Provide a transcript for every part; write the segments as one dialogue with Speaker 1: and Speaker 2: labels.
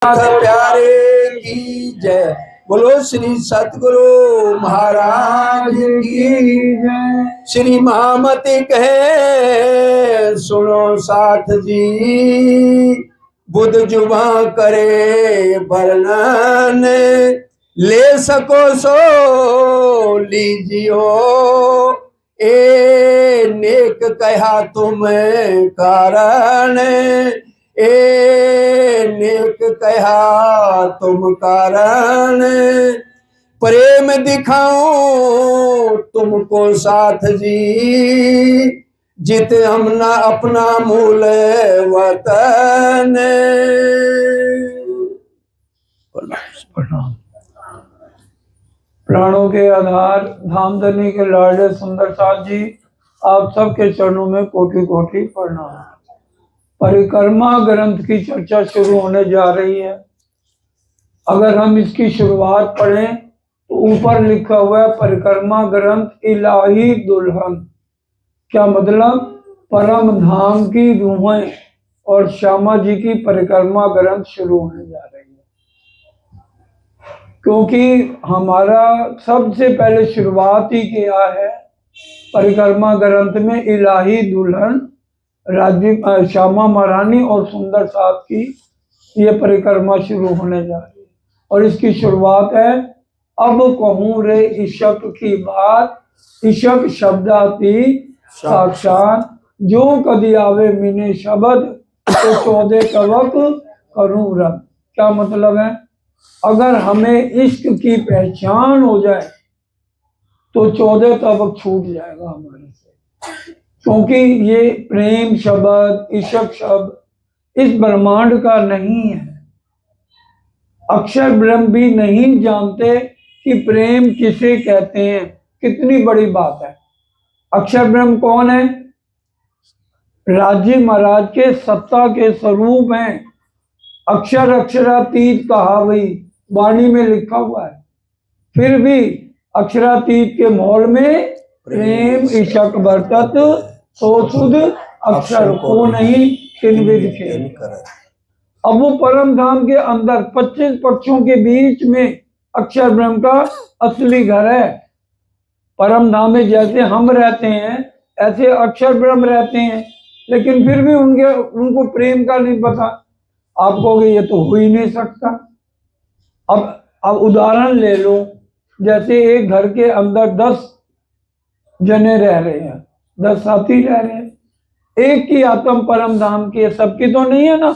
Speaker 1: प्यारे की जय। बोलो श्री सतगुरु महाराज की जय। श्री महामति कहे सुनो साथ जी, बुद्ध जुबा करे वर्णन, ले सको सो लीजियो, ए नेक कहा तुम कारण, ए नेक कहा तुम कारण, प्रेम दिखाऊं तुमको साथ जी, जित हमना अपना मूल वतन।
Speaker 2: प्रणाम। प्राणों के आधार धामधनी के लाडले सुंदर साथ जी, आप सबके चरणों में कोटि कोटि प्रणाम। परिक्रमा ग्रंथ की चर्चा शुरू होने जा रही है। अगर हम इसकी शुरुआत पढ़ें तो ऊपर लिखा हुआ है परिक्रमा ग्रंथ इलाही दुल्हन। क्या मतलब? परम धाम की रूहें और श्यामा जी की परिक्रमा ग्रंथ शुरू होने जा रही है, क्योंकि हमारा सबसे पहले शुरुआत ही किया है परिक्रमा ग्रंथ में इलाही दुल्हन राजीव श्यामा महारानी और सुंदर साथ की ये परिक्रमा शुरू होने जा रही है। और इसकी शुरुआत है, अब कहूँ रे इशक की बात, इशक शब्दाती साक्षात, जो कदी आवे मिने शब्द, तो 14 कवक करूं रब। क्या मतलब है? अगर हमें इश्क की पहचान हो जाए तो 14 तबक छूट जाएगा हमारे से, क्योंकि ये प्रेम शब्द, इशक शब्द इस ब्रह्मांड का नहीं है। अक्षर ब्रह्म भी नहीं जानते कि प्रेम किसे कहते हैं। कितनी बड़ी बात है। अक्षर ब्रह्म कौन है? राजी महाराज के सत्ता के स्वरूप हैं। अक्षर अक्षरातीत कहा वही वाणी में लिखा हुआ है। फिर भी अक्षरातीत के मोल में प्रेम इशक बरतत, तो सुध अक्षर को नहीं किनविद खेल। अब वो परम धाम के अंदर 25 पक्षों के बीच में अक्षर ब्रह्म का असली घर है। परम धाम में जैसे हम रहते हैं ऐसे अक्षर ब्रह्म रहते हैं, लेकिन फिर भी उनको प्रेम का नहीं पता। आप कहोगे ये तो हो ही नहीं सकता। अब उदाहरण ले लो, जैसे एक घर के अंदर 10 जने रह रहे हैं, 10 साथी रह रहे हैं। एक की आत्म परम धाम की है, सबकी तो नहीं है ना।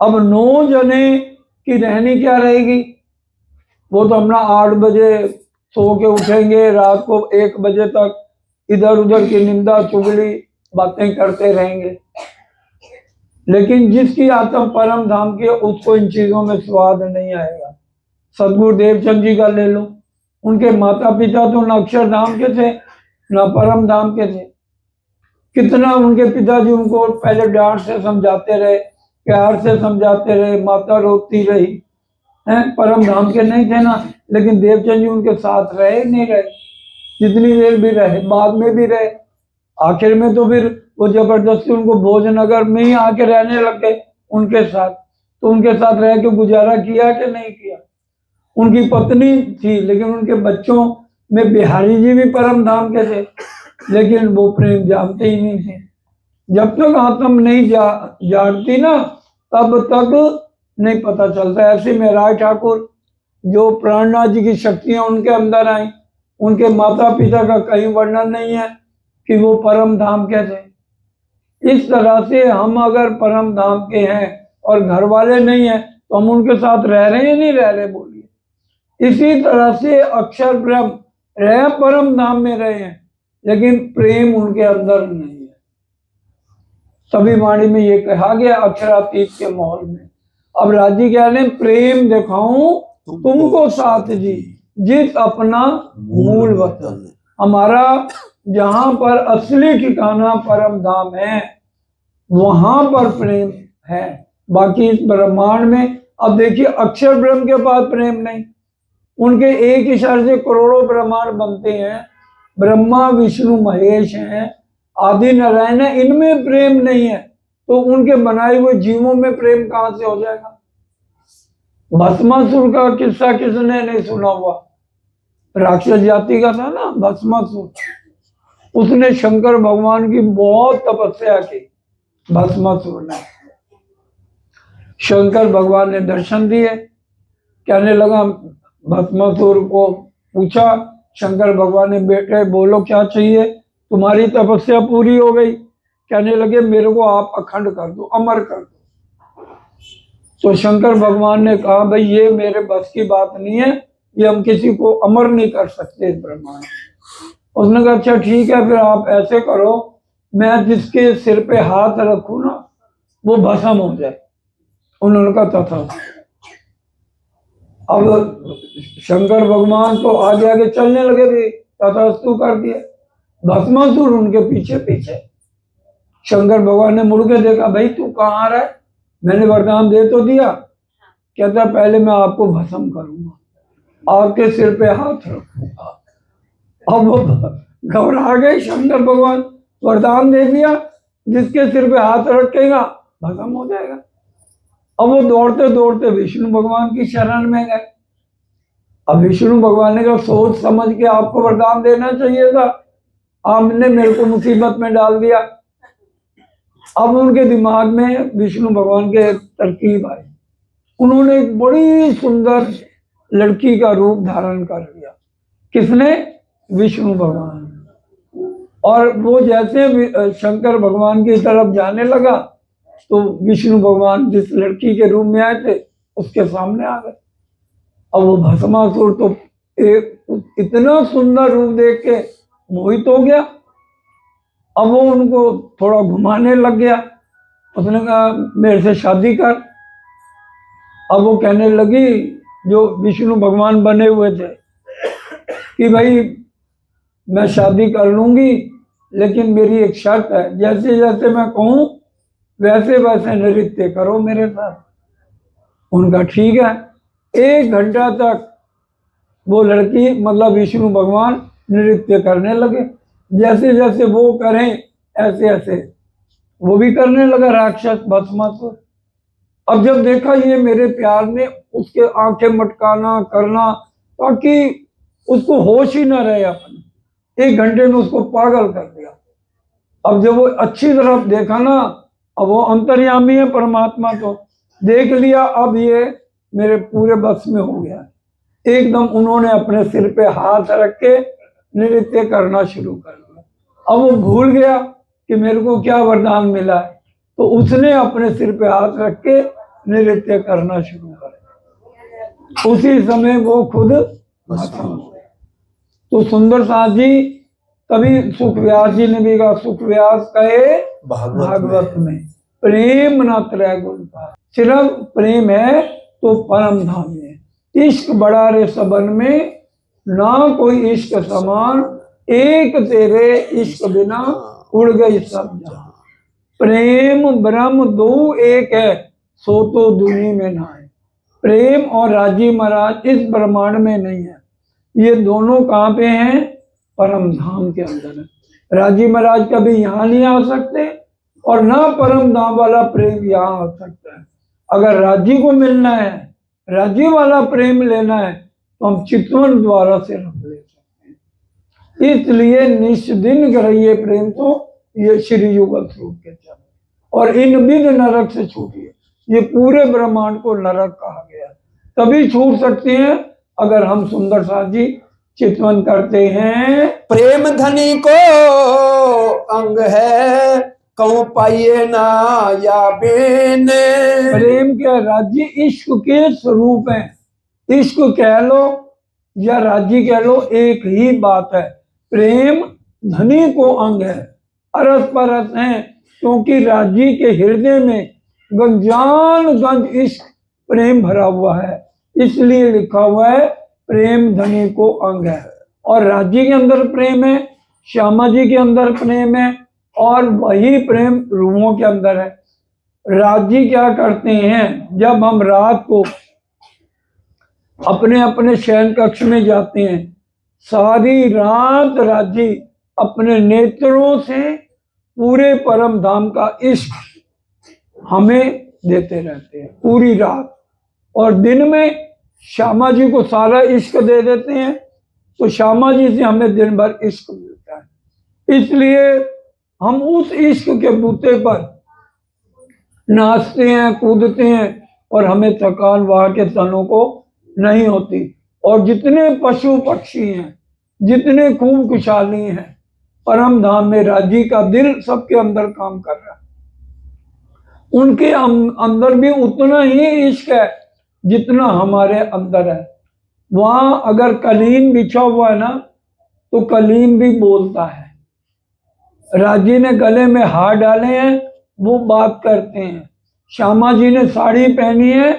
Speaker 2: अब 9 जने की रहनी क्या रहेगी? वो तो अपना 8 बजे सो के उठेंगे, रात को 1 बजे तक इधर उधर की निंदा चुगली बातें करते रहेंगे। लेकिन जिसकी आत्म परम धाम की, उसको इन चीजों में स्वाद नहीं आएगा। सदगुरु देवचंद जी का ले लो, उनके माता पिता तो न अक्षरधाम के थे न परम धाम के थे। कितना उनके पिताजी उनको पहले डांट से समझाते रहे, प्यार से समझाते रहे, माता रोती रही है, परम धाम के नहीं थे ना। लेकिन देवचंद जी उनके साथ रहे नहीं रहे, जितनी देर भी रहे, बाद में भी रहे। आखिर में तो फिर वो जबरदस्ती उनको भोजनगर में ही आके रहने लग गए उनके साथ। तो उनके साथ रह के गुजारा किया कि नहीं किया? उनकी पत्नी थी, लेकिन उनके बच्चों में बिहारी जी भी परम धाम के थे, लेकिन वो प्रेम जानते ही नहीं थे। जब तक आत्म नहीं जागती ना, तब तक नहीं पता चलता। ऐसे में राय ठाकुर, जो प्राणनाथ जी की शक्तियां उनके अंदर आई, उनके माता पिता का कहीं वर्णन नहीं है कि वो परम धाम के थे। इस तरह से हम अगर परम धाम के हैं और घर वाले नहीं हैं, तो हम उनके साथ रह रहे हैं नहीं रह रहे? बोलिए। इसी तरह से अक्षर ब्रह्म रहे परम धाम में रहे हैं, लेकिन प्रेम उनके अंदर नहीं है। सभी वाणी में ये कहा गया अक्षरातीत के माहौल में। अब राजी कह रहे प्रेम दिखाऊं तुमको साथ जी, जिस अपना मूल वतन। हमारा जहां पर असली ठिकाना परम धाम है, वहां पर प्रेम है। बाकी इस ब्रह्मांड में, अब देखिए अक्षर ब्रह्म के पास प्रेम नहीं। उनके एक इशारे से करोड़ों ब्रह्मांड बनते हैं। ब्रह्मा विष्णु महेश हैं, आदि नारायण है, इनमें प्रेम नहीं है, तो उनके बनाए हुए जीवों में प्रेम कहां से हो जाएगा? भस्मासुर का किस्सा किसने नहीं सुना हुआ? राक्षस जाति का था ना भस्मासुर, उसने शंकर भगवान की बहुत तपस्या की। भस्मासुर ने, शंकर भगवान ने दर्शन दिए, कहने लगा, भस्मासुर को पूछा शंकर भगवान ने, बेटे बोलो क्या चाहिए, तुम्हारी तपस्या पूरी हो गई। कहने लगे मेरे को आप अखंड कर दो, अमर कर दो। तो शंकर भगवान ने कहा भाई ये मेरे बस की बात नहीं है, ये हम किसी को अमर नहीं कर सकते इस ब्रह्मांड। उसने कहा अच्छा ठीक है, फिर आप ऐसे करो, मैं जिसके सिर पे हाथ रखूं ना वो भस्म हो जाए। उन्होंने कहा तथा। अब शंकर भगवान तो आगे आगे चलने लगे भी, तथास्तु कर दिया। भस्मासुर उनके पीछे पीछे। शंकर भगवान ने मुड़ के देखा, भाई तू कहाँ आ रहा है, मैंने वरदान दे तो दिया। कहता पहले मैं आपको भस्म करूंगा, आपके सिर पे हाथ रखूंगा। अब वो घबरा गए शंकर भगवान, वरदान दे दिया जिसके सिर पे हाथ रखेगा भस्म हो जाएगा। अब वो दौड़ते दौड़ते विष्णु भगवान की शरण में गए। अब विष्णु भगवान ने कहा सोच समझ के आपको वरदान देना चाहिए था, आपने मेरे को मुसीबत में डाल दिया। अब उनके दिमाग में विष्णु भगवान के एक तरकीब आई, उन्होंने एक बड़ी सुंदर लड़की का रूप धारण कर लिया। किसने? विष्णु भगवान। और वो जैसे शंकर भगवान की तरफ जाने लगा तो विष्णु भगवान जिस लड़की के रूप में आए थे उसके सामने आ गए। अब वो भस्मासुर तो एक इतना सुंदर रूप देख के मोहित हो गया। अब वो उनको थोड़ा घुमाने लग गया। उसने कहा मेरे से शादी कर। अब वो कहने लगी, जो विष्णु भगवान बने हुए थे, कि भाई मैं शादी कर लूंगी लेकिन मेरी एक शर्त है, जैसे जैसे मैं कहूँ वैसे वैसे नृत्य करो मेरे साथ। उनका ठीक है। 1 घंटा तक वो लड़की मतलब विष्णु भगवान नृत्य करने लगे, जैसे जैसे वो करें ऐसे ऐसे वो भी करने लगा राक्षस भस्मासुर। अब जब देखा ये मेरे प्यार ने उसके आंखें मटकाना करना ताकि उसको होश ही ना रहे, अपने 1 घंटे में उसको पागल कर दिया। अब जब वो अच्छी तरफ देखा ना, अब वो अंतर्यामी है परमात्मा, तो देख लिया अब ये मेरे पूरे बस में हो गया। एकदम उन्होंने अपने सिर पे हाथ रख के नृत्य करना शुरू कर दिया। अब वो भूल गया कि मेरे को क्या वरदान मिला है, तो उसने अपने सिर पे हाथ रख के नृत्य करना शुरू कर दिया। उसी समय वो खुद भस्म हो गया। तो सुंदर साथ जी, तभी सुखव्यास जी ने भी कहा, सुखव्यास कहे भागवत में प्रेम न त्रय गुण पाए। सिर्फ प्रेम है तो परम धाम में, इश्क बड़ा रे सबन में, ना कोई इश्क समान, एक तेरे इश्क बिना उड़ गई सब जहां। प्रेम ब्रह्म दो एक है, सो तो दुनिया में ना है। प्रेम और राजी महाराज इस ब्रह्मांड में नहीं है, ये दोनों कहाँ पे हैं? परम धाम के अंदर है। राजी महाराज कभी यहाँ नहीं आ सकते और ना परम धाम वाला प्रेम यहाँ आ सकता है। अगर राजी को मिलना है, राजी वाला प्रेम लेना है, तो हम चितवन द्वारा से रख ले सकते हैं। इसलिए निष्दिन कराइए प्रेम तो ये श्री युगल स्वरूप के चरण, और इन विध नरक से छूटिए। ये पूरे ब्रह्मांड को नरक कहा गया, तभी छूट सकते हैं अगर हम सुंदर साथ जी चितवन करते हैं।
Speaker 1: प्रेम धनी को अंग है, कहूँ पाइए ना या बेन।
Speaker 2: प्रेम के राज्य इश्क के स्वरूप है। इश्क कह लो या राज्य कह लो, एक ही बात है। प्रेम धनी को अंग है, अरस परस है, क्योंकि राज्य के हृदय में गंजान गंज इश्क प्रेम भरा हुआ है, इसलिए लिखा हुआ है प्रेम धनी को अंग है। और राज्य के अंदर प्रेम है, श्यामा जी के अंदर प्रेम है, और वही प्रेम रूहों के अंदर है। राज्य क्या करते हैं, जब हम रात को अपने अपने शयन कक्ष में जाते हैं, सारी रात राज्य अपने नेत्रों से पूरे परम धाम का इश्क हमें देते रहते हैं पूरी रात। और दिन में श्यामा जी को सारा इश्क दे देते हैं, तो श्यामा जी से हमें दिन भर इश्क मिलता है। इसलिए हम उस इश्क के बूते पर नाचते हैं, कूदते हैं और हमें थकान वहां के तनों को नहीं होती। और जितने पशु पक्षी हैं, जितने खूब खुशहाली हैं, परम धाम में राजी का दिल सबके अंदर काम कर रहा है। उनके अंदर भी उतना ही इश्क है जितना हमारे अंदर है। वहां अगर कलीन बिछा हुआ है ना, तो कलीन भी बोलता है। राजी ने गले में हार डाले हैं, वो बात करते हैं। श्यामा जी ने साड़ी पहनी है,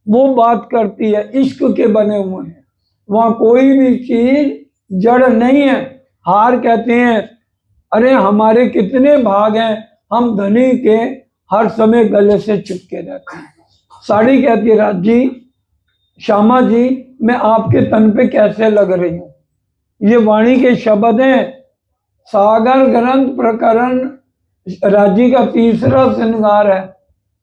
Speaker 2: वो बात करती है। इश्क के बने हुए हैं, वहां कोई भी चीज जड़ नहीं है। हार कहते हैं, अरे हमारे कितने भाग हैं, हम धनी के हर समय गले से चिपके रहते हैं। साड़ी कहती है, राजी, श्यामा जी, मैं आपके तन पे कैसे लग रही हूं। ये वाणी के शब्द हैं। सागर ग्रंथ प्रकरण राजी का तीसरा श्रृंगार है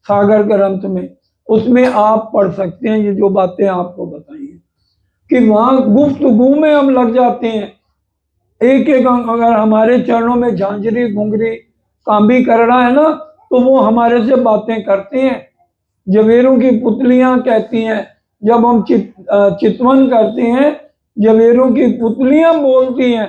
Speaker 2: सागर ग्रंथ में, उसमें आप पढ़ सकते हैं ये जो बातें आपको बताई हैं कि वहां गुफ्तगू में हम लग जाते हैं। एक एक अगर हमारे चरणों में झांझरी घुंघरी कांबी कर रहा है ना, तो वो हमारे से बातें करते हैं। जवेरों की पुतलियां कहती हैं, जब हम चितवन करते हैं, जवेरों की पुतलियां बोलती हैं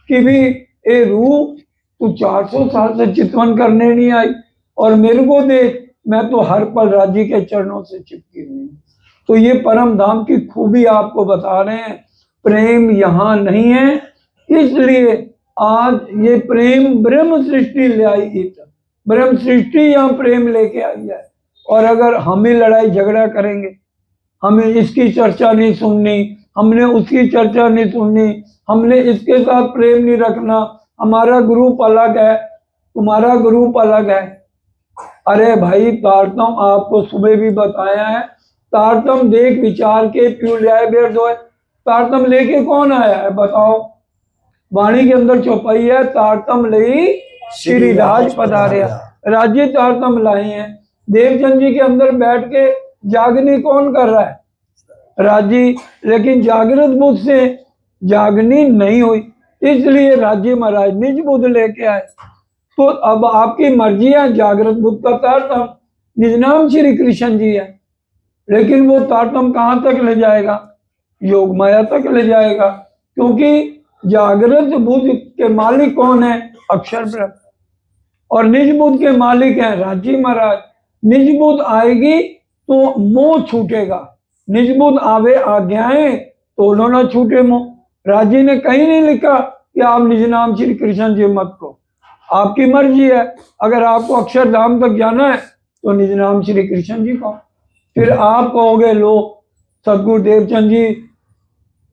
Speaker 2: कि भी ए रूह, तू 400 साल से चितवन करने नहीं आई और मेरे को देख, मैं तो हर पल राजी के चरणों से चिपकी हुई हूँ। तो ये परम धाम की खूबी आपको बता रहे हैं। प्रेम यहाँ नहीं है, इसलिए आज ये प्रेम ब्रह्म सृष्टि ले आई। ब्रह्म सृष्टि यहाँ प्रेम लेके आई है। और अगर हम ही लड़ाई झगड़ा करेंगे, हमें इसकी चर्चा नहीं सुननी, हमने उसकी चर्चा नहीं सुननी, हमने इसके साथ प्रेम नहीं रखना, हमारा ग्रुप अलग है, तुम्हारा ग्रुप अलग है। अरे भाई, तारतम आपको सुबह भी बताया है, तारतम देख विचार के क्यों लाए बेर दो है। तारतम लेके कौन आया है बताओ। वाणी के अंदर चौपाई है, तारतम ले श्री राज पधारिया। राज्य तारतम लाए हैं। देवचंद जी के अंदर बैठ के जागनी कौन कर रहा है? राजी। लेकिन जागृत बुद्ध से जागनी नहीं हुई, इसलिए राजी महाराज निज बुद्ध लेके आए। तो अब आपकी मर्जी है, जागृत बुद्ध का तारतम निज नाम श्री कृष्ण जी है, लेकिन वो तारतम कहाँ तक ले जाएगा? योग माया तक ले जाएगा, क्योंकि जागृत बुद्ध के मालिक कौन है? अक्षर ब्रह्म। और निज बुद्ध के मालिक हैं राजी महाराज। निज बुद्ध आएगी तो मोह छूटेगा। निज बुद्ध आवे आज्ञाएं तो ना छूटे मोह। राजी ने कहीं नहीं लिखा कि आप निज नाम श्री कृष्ण जी मत को, आपकी मर्जी है। अगर आपको अक्षरधाम तक जाना है तो निज नाम श्री कृष्ण जी को। फिर आप कहोगे लो सदगुरु देवचंद जी,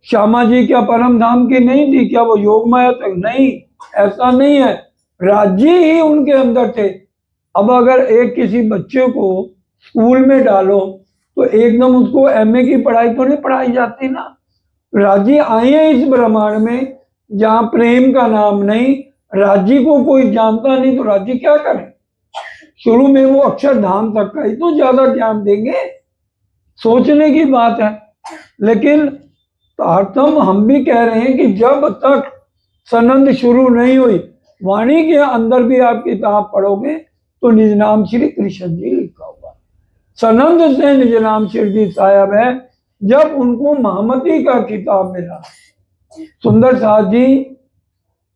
Speaker 2: श्यामा जी क्या परम धाम की नहीं थी क्या? वो योग माया तक? नहीं, ऐसा नहीं है, राज्य ही उनके अंदर थे। अब अगर एक किसी बच्चे को स्कूल में डालो तो एकदम उसको एमए की पढ़ाई तो नहीं पढ़ाई जाती ना। राज्य आए हैं इस ब्रह्मांड में जहाँ प्रेम का नाम नहीं, राज्य को कोई जानता नहीं, तो राज्य क्या करे? शुरू में वो अक्षरधाम तक का ही तो ज्यादा ज्ञान देंगे, सोचने की बात है। लेकिन तारतम हम भी कह रहे हैं कि जब तक सनंद शुरू नहीं हुई, वाणी के अंदर भी आप किताब पढ़ोगे तो निज नाम श्री कृष्ण जी लिखा हुआ। सनंद से निज नाम श्री जी साहब है। जब उनको महामती का किताब मिला, सुंदर साथ जी,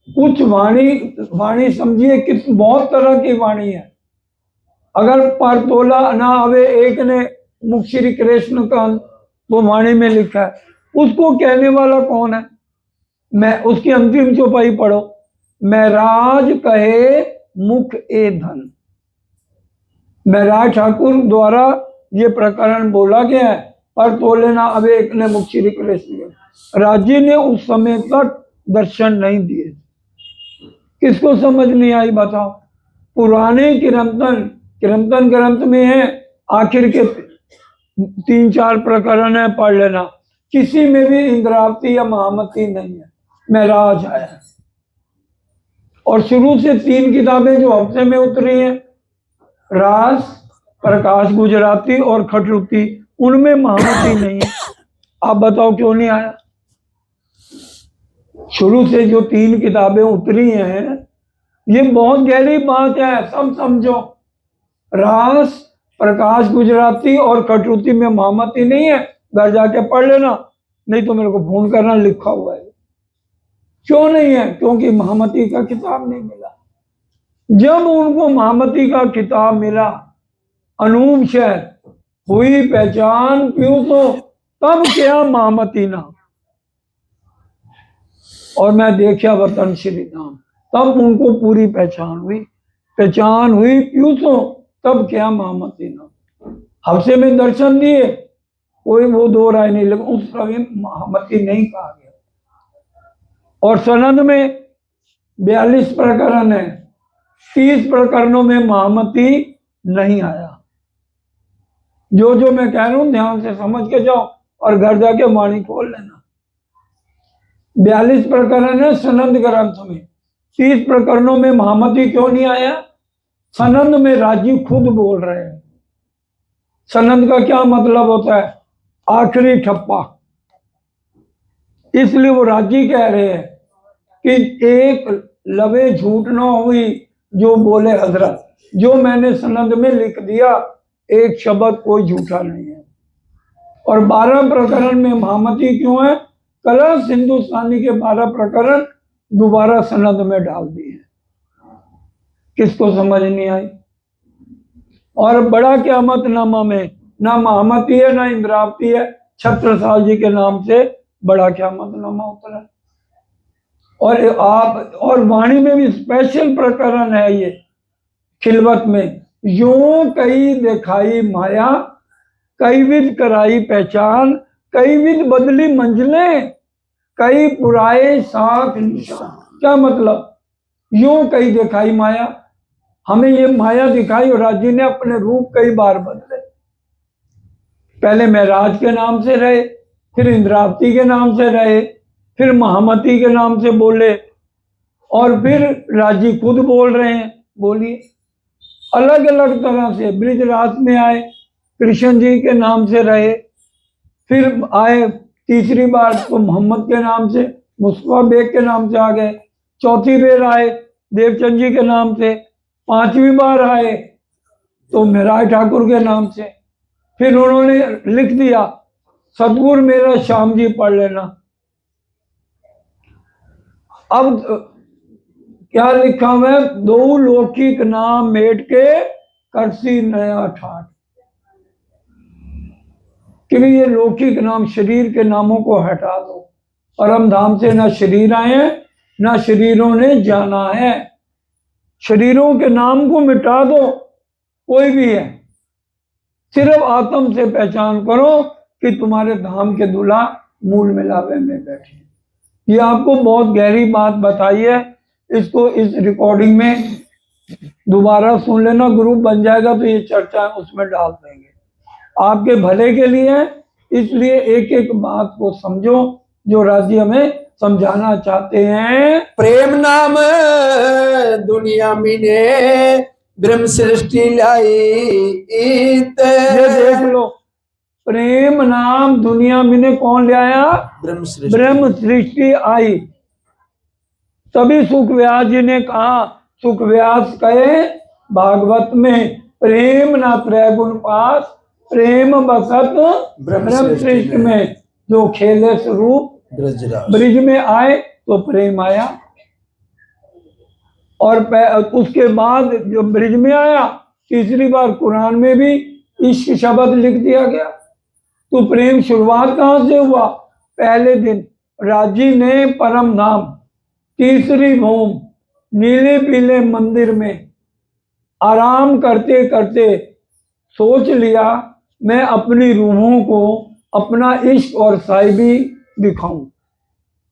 Speaker 2: कुछ वाणी समझिए कि बहुत तरह की वाणी है। अगर पर तोला ना आवे एक ने मुख श्री कृष्ण का वो वाणी में लिखा है, उसको कहने वाला कौन है? मैं उसकी अंतिम चौपाई पढ़ो, मैं राज कहे मुख ए धन। महराज ठाकुर द्वारा ये प्रकरण बोला गया है। पर तोले ना अवे एक ने मुख श्री कृष्ण। राज्य ने उस समय तक दर्शन नहीं दिए। किसको समझ नहीं आई बताओ? पुराने किरंतन ग्रंथ में है, आखिर के 3-4 प्रकरण है, पढ़ लेना। किसी में भी इंद्रावती या महामती नहीं है, महराज आया। और शुरू से 3 किताबें जो हफ्ते में उतरी हैं, रास, प्रकाश गुजराती और खटरुती, उनमें महामती नहीं है। आप बताओ क्यों नहीं आया? शुरू से जो 3 किताबें उतरी हैं, ये बहुत गहरी बात है, सब समझो। रास, प्रकाश गुजराती और कटौती में महामती नहीं है, घर जाके पढ़ लेना, नहीं तो मेरे को फोन करना, लिखा हुआ है। क्यों नहीं है? क्योंकि महामती का किताब नहीं मिला। जब उनको महामती का किताब मिला, अनूप शहर हुई पहचान क्यों, तो तब क्या महामती नाम, और मैं देखा वतन श्री धाम, तब उनको पूरी पहचान हुई क्यों, तो तब क्या महामती नाम। हफ्ते में दर्शन दिए, कोई वो 2 राय नहीं, लेकिन उस समय महामती नहीं कहा गया। और सनद में 42 प्रकरण है, 30 प्रकरणों में महामती नहीं आया। जो मैं कह रहा हूं ध्यान से समझ के जाओ और घर जाके वाणी खोल लेना। 42 प्रकरण है सनंद ग्रंथ में, 30 प्रकरणों में महामती क्यों नहीं आया? सनंद में राजी खुद बोल रहे हैं। सनंद का क्या मतलब होता है? आखिरी ठप्पा। इसलिए वो राजी कह रहे हैं कि एक लवे झूठ ना हुई जो बोले हजरत, जो मैंने सनंद में लिख दिया, एक शब्द कोई झूठा नहीं है। और 12 प्रकरण में महामती क्यों है? कलश हिंदुस्तानी के 12 प्रकरण दोबारा सनद में डाल दिए। किसको समझ नहीं आई? और बड़ा क़यामतनामा में ना महामती है ना इंद्रावती है, छत्रसाल जी के नाम से बड़ा क़यामतनामा उतरा। और वाणी में भी स्पेशल प्रकरण है ये, खिलवत में, यूं कई दिखाई माया, कई विध कराई पहचान, कई विध बदली मंजिलें, कई पुराए साथ निशान। क्या मतलब? यूं कई दिखाई माया, हमें ये माया दिखाई और राजी ने अपने रूप कई बार बदले। पहले महराज के नाम से रहे, फिर इंद्रावती के नाम से रहे, फिर महामती के नाम से बोले, और फिर राजी खुद बोल रहे हैं। बोलिए, अलग अलग तरह से ब्रिजराज में आए, कृष्ण जी के नाम से रहे, फिर आए तीसरी बार तो मोहम्मद के नाम से, मुस्तफा बेग के नाम से आ गए, चौथी बार आए देवचंद जी के नाम से, 5वीं बार आए तो महराज ठाकुर के नाम से। फिर उन्होंने लिख दिया सतगुरु मेरा श्याम जी पढ़ लेना। अब क्या लिखा हुआ है? 2 लौकिक नाम मेट के करसी नया ठाट। कि ये लौकिक नाम, शरीर के नामों को हटा दो। परम धाम से ना शरीर आए हैं, ना शरीरों ने जाना है। शरीरों के नाम को मिटा दो, कोई भी है, सिर्फ आत्म से पहचान करो कि तुम्हारे धाम के दूल्हा मूल मिलावे में बैठे। ये आपको बहुत गहरी बात बताई है। इसको इस रिकॉर्डिंग में दोबारा सुन लेना, ग्रुप बन जाएगा तो ये चर्चा उसमें डाल देंगे, आपके भले के लिए। इसलिए एक एक बात को समझो जो राजी हमें समझाना चाहते हैं।
Speaker 1: प्रेम नाम दुनिया में ब्रह्म सृष्टि लाई इत।
Speaker 2: ये देख लो, प्रेम नाम दुनिया में कौन ले आया? ब्रह्म सृष्टि आई। तभी सुख व्यास जी ने कहा, सुख व्यास कहे भागवत में, प्रेम ना त्रैगुण पास, प्रेम बसत ब्रह्म सृष्टि में। जो खेले स्वरूप ब्रिज में आए तो प्रेम आया, और उसके बाद जो ब्रिज में आया, तीसरी बार कुरान में भी इश्क शब्द लिख दिया गया। तो प्रेम शुरुआत कहां से हुआ? पहले दिन राजी ने परम धाम, तीसरी भूम, नीले पीले मंदिर में आराम करते करते सोच लिया मैं अपनी रूहों को अपना इश्क और साहिबी दिखाऊं।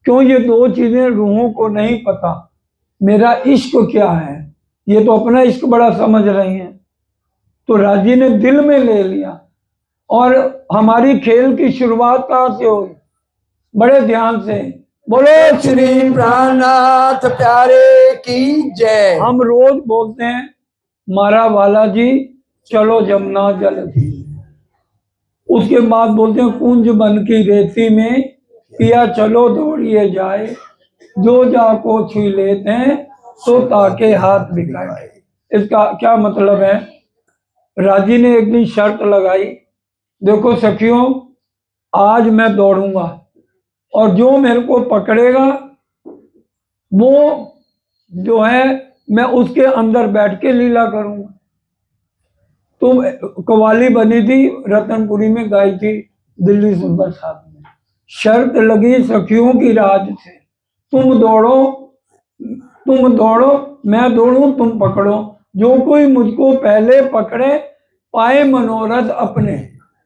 Speaker 2: क्यों? ये 2 चीजें रूहों को नहीं पता, मेरा इश्क क्या है। ये तो अपना इश्क बड़ा समझ रही हैं। तो राजी ने दिल में ले लिया। और हमारी खेल की शुरुआत कहां से हुई? बड़े ध्यान से बोलो
Speaker 1: श्री प्राणनाथ प्यारे की जय।
Speaker 2: हम रोज बोलते हैं मारा वाला जी चलो जमुना जल थी। उसके बाद बोलते हैं कुंज बन की रेती में पिया चलो दौड़िए जाए, जो जाको छी लेते हैं तो ताके हाथ बिकाए। इसका क्या मतलब है? राजी ने एक दिन शर्त लगाई, देखो सखियों, आज मैं दौड़ूंगा और जो मेरे को पकड़ेगा वो जो है मैं उसके अंदर बैठ के लीला करूंगा। तो कवाली बनी थी, रतनपुरी में गाई थी दिल्ली सुंदर साहब ने। शर्त लगी सखियों की राज से, तुम दौड़ो मैं दौड़ूं तुम पकड़ो, जो कोई मुझको पहले पकड़े पाए मनोरथ अपने।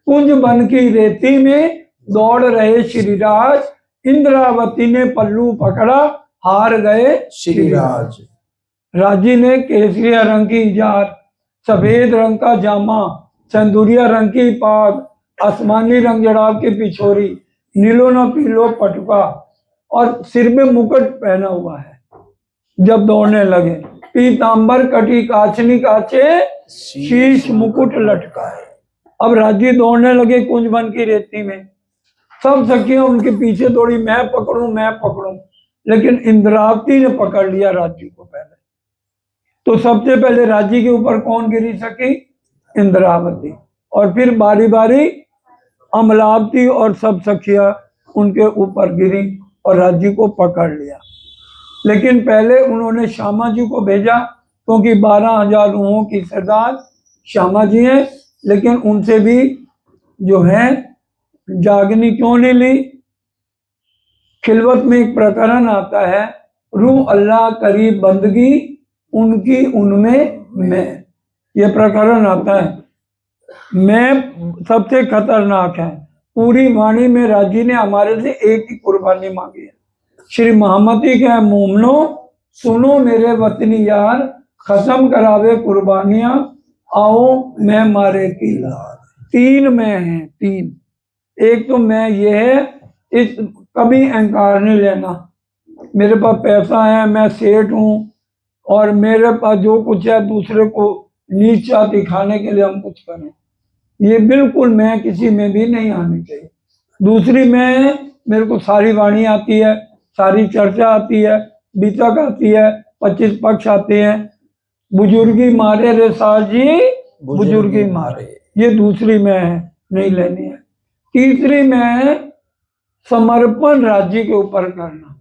Speaker 2: कुंज बन की रेती में दौड़ रहे श्रीराज, इंद्रावती ने पल्लू पकड़ा हार गए
Speaker 1: श्रीराज।
Speaker 2: राजी ने केसरिया रंग की जार, सफेद रंग का जामा, सिंदूरिया रंग की पाग, आसमानी रंग जड़ाव की पिछोरी, नीलो न पीलो पटुका और सिर में मुकुट पहना हुआ है। जब दौड़ने लगे, पीतांबर कटी काचनी काचे, शीश मुकुट लटका है। अब राजी दौड़ने लगे कुंज बन की रेती में, सब सखियां उनके पीछे दौड़ी, मैं पकड़ूं, लेकिन इंद्रावती ने पकड़ लिया राजी को पहले। तो सबसे पहले राजी के ऊपर कौन गिरी सकी? इंद्रावती। और फिर बारी बारी अमलावती और सब सखियां उनके ऊपर गिरी और राजी को पकड़ लिया। लेकिन पहले उन्होंने श्यामा जी को भेजा, क्योंकि 12,000 रूहों की सरदार श्यामा जी हैं, लेकिन उनसे भी जो है जागनी क्यों नहीं ली? खिलवत में एक प्रकरण आता है, रूह अल्लाह करी बंदगी उनकी उनमें मैं, ये प्रकरण आता है। मैं सबसे खतरनाक है। पूरी वाणी में राजी ने हमारे से एक ही कुर्बानी मांगी है, श्री महामती के मोमनो सुनो मेरे वतनी यार, खत्म करावे कुर्बानियां आओ मैं मारे की लार। 3 मैं हैं, 3। एक तो मैं ये है, इस कभी अहंकार नहीं लेना, मेरे पास पैसा है, मैं सेठ हूँ और मेरे पास जो कुछ है दूसरे को नीचा दिखाने के लिए हम कुछ करें, ये बिल्कुल मैं किसी में भी नहीं आनी चाहिए। दूसरी मैं, मेरे को सारी वाणी आती है, सारी चर्चा आती है, बीतक आती है, 25 पक्ष आते हैं, बुजुर्गी मारे रे साजी बुजुर्गी मारे, ये दूसरी मैं है, नहीं लेनी है। तीसरी मैं समर्पण राज्य के ऊपर करना,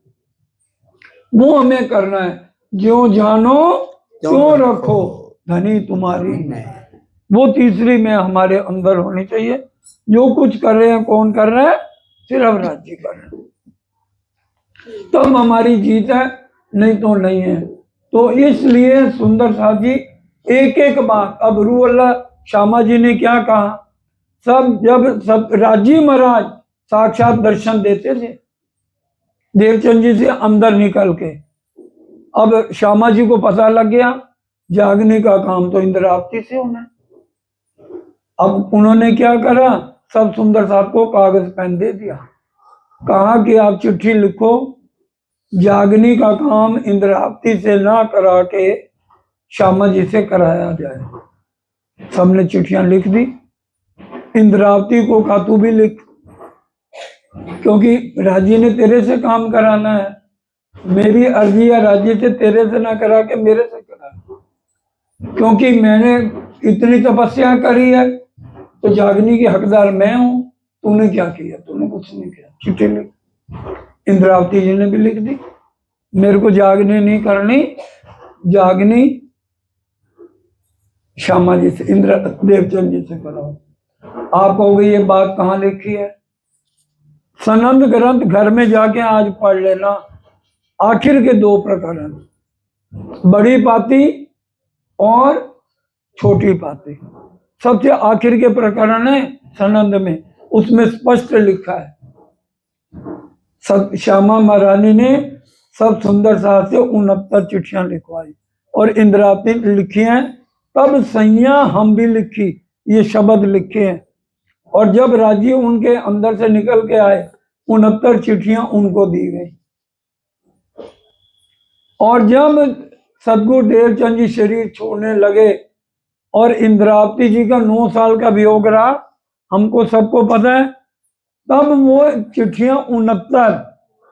Speaker 2: वो हमें करना है, जो जानो क्यों रखो धनी तुम्हारी नहीं, वो तीसरी में हमारे अंदर होनी चाहिए। जो कुछ कर रहे हैं, कौन कर रहा है? सिर्फ राज्य कर रहे हैं, तब हमारी जीत है, नहीं तो नहीं है। तो इसलिए सुंदर साहब जी एक एक बात, अब रूह अल्लाह श्यामा जी ने क्या कहा, सब राजी महाराज साक्षात दर्शन देते थे देवचंद जी से अंदर निकल के। अब श्यामा जी को पता लग गया जागने का काम तो इंद्रावती से होना है। अब उन्होंने क्या करा, सब सुंदर साहब को कागज पेन दे दिया, कहा कि आप चिट्ठी लिखो, जागनी का काम इंद्रावती से ना करा के श्यामा जी से कराया जाए। सबने चिट्ठियां लिख दी, इंद्रावती को कहा तू भी लिख, क्योंकि राजी ने तेरे से काम कराना है, मेरी अर्जी या राजी से तेरे से ना करा के मेरे से करा, क्योंकि मैंने इतनी तपस्या करी है, तो जागनी की हकदार मैं हूं। तूने क्या किया? तूने कुछ नहीं किया, चिट्ठी लिख। इंद्रावती जी ने भी लिख दी, मेरे को जागनी नहीं करनी, जागनी श्यामा जी से, इंद्र देवचंद जी से कराओ। आप कहोगे ये बात कहाँ लिखी है? सनंद ग्रंथ घर में जाके आज पढ़ लेना, आखिर के 2 प्रकरण, बड़ी पाती और छोटी पाती, सबसे आखिर के प्रकरण है सनंद में, उसमें स्पष्ट लिखा है। सब श्यामा महारानी ने सब सुंदर साहब से 69 चिट्ठियां लिखवाई और इंद्रावती लिखी हैं, तब सैया हम भी लिखी, ये शब्द लिखे हैं। और जब राजी उनके अंदर से निकल के आए, 69 चिट्ठियां उनको दी गई। और जब सदगुरु देवचंद जी शरीर छोड़ने लगे और इंद्रावती जी का 9 साल का वियोग रहा, हमको सबको पता है। तब वो चिट्ठियां 69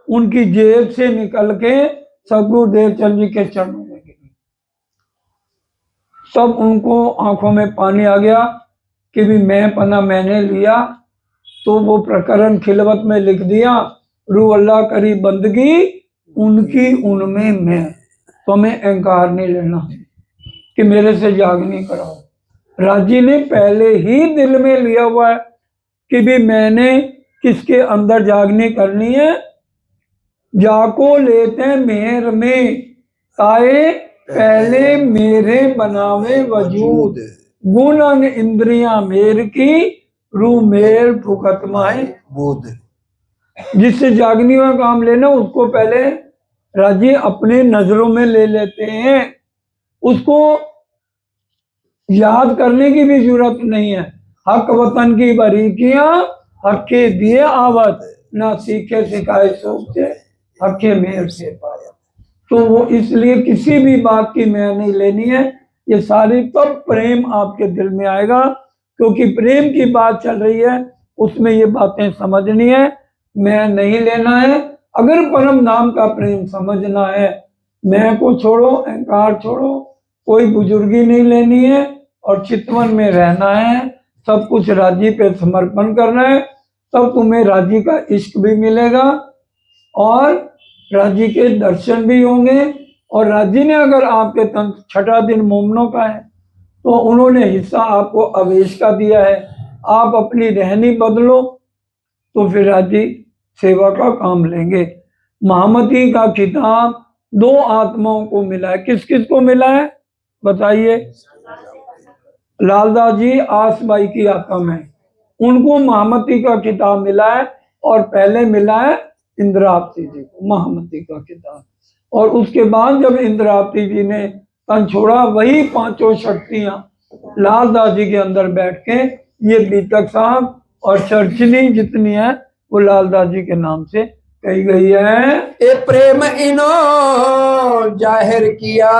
Speaker 2: उनकी जेब से निकल के सदगुरु देवचंद जी के चरणों में गिरी। तब उनको आंखों में पानी आ गया कि भी मैं पना मैंने लिया। तो वो प्रकरण खिलवत में लिख दिया, रू अल्लाह करी बंदगी उनकी उनमें मैं। तो हमें अहंकार नहीं लेना कि मेरे से जागनी कराओ। राजी ने पहले ही दिल में लिया हुआ है कि भी मैंने किसके अंदर जागनी करनी है। जाको लेते मेहर में ताए पहले मेरे बनावे वजूद, गुण अंग इंद्रियां मेर की रू मेर भुगत माए
Speaker 1: बोध।
Speaker 2: जिससे जागनी हुआ काम लेना उसको पहले राजी अपने नजरों में ले लेते हैं। उसको याद करने की भी जरूरत नहीं है। हक वतन की बारीकियां हक दिए आवत, ना सीखे सिखाए सोचते हके मेर से पाया। तो वो इसलिए किसी भी बात की मैं नहीं लेनी है। ये सारी तब प्रेम आपके दिल में आएगा, क्योंकि प्रेम की बात चल रही है, उसमें ये बातें समझनी है, मैं नहीं लेना है। अगर परम नाम का प्रेम समझना है, मैं को छोड़ो, अहंकार छोड़ो, कोई बुजुर्गी नहीं लेनी है और चितवन में रहना है। सब कुछ राजी पे समर्पण करना है, तब तुम्हें राजी का इश्क भी मिलेगा और राजी के दर्शन भी होंगे। और राजी ने अगर आपके तन 6ठा दिन मोमनों का है तो उन्होंने हिस्सा आपको अवेश का दिया है। आप अपनी रहनी बदलो तो फिर राजी सेवा का काम लेंगे। महामती का खिताब 2 आत्माओं को मिला है। किस किस को मिला है बताइए? लालदास जी आसबाई की आत्मा में, उनको महामती का खिताब मिला है। और पहले मिला है इंद्रावती जी को महामती का खिताब। और उसके बाद जब इंद्रावती जी ने तन छोड़ा, वही 5 शक्तियां लालदास जी के अंदर बैठ के, ये बीतक साहब और चर्चनी जितनी है वो लालदास जी के नाम से कही गई है।
Speaker 1: ए प्रेम इनो जाहिर किया,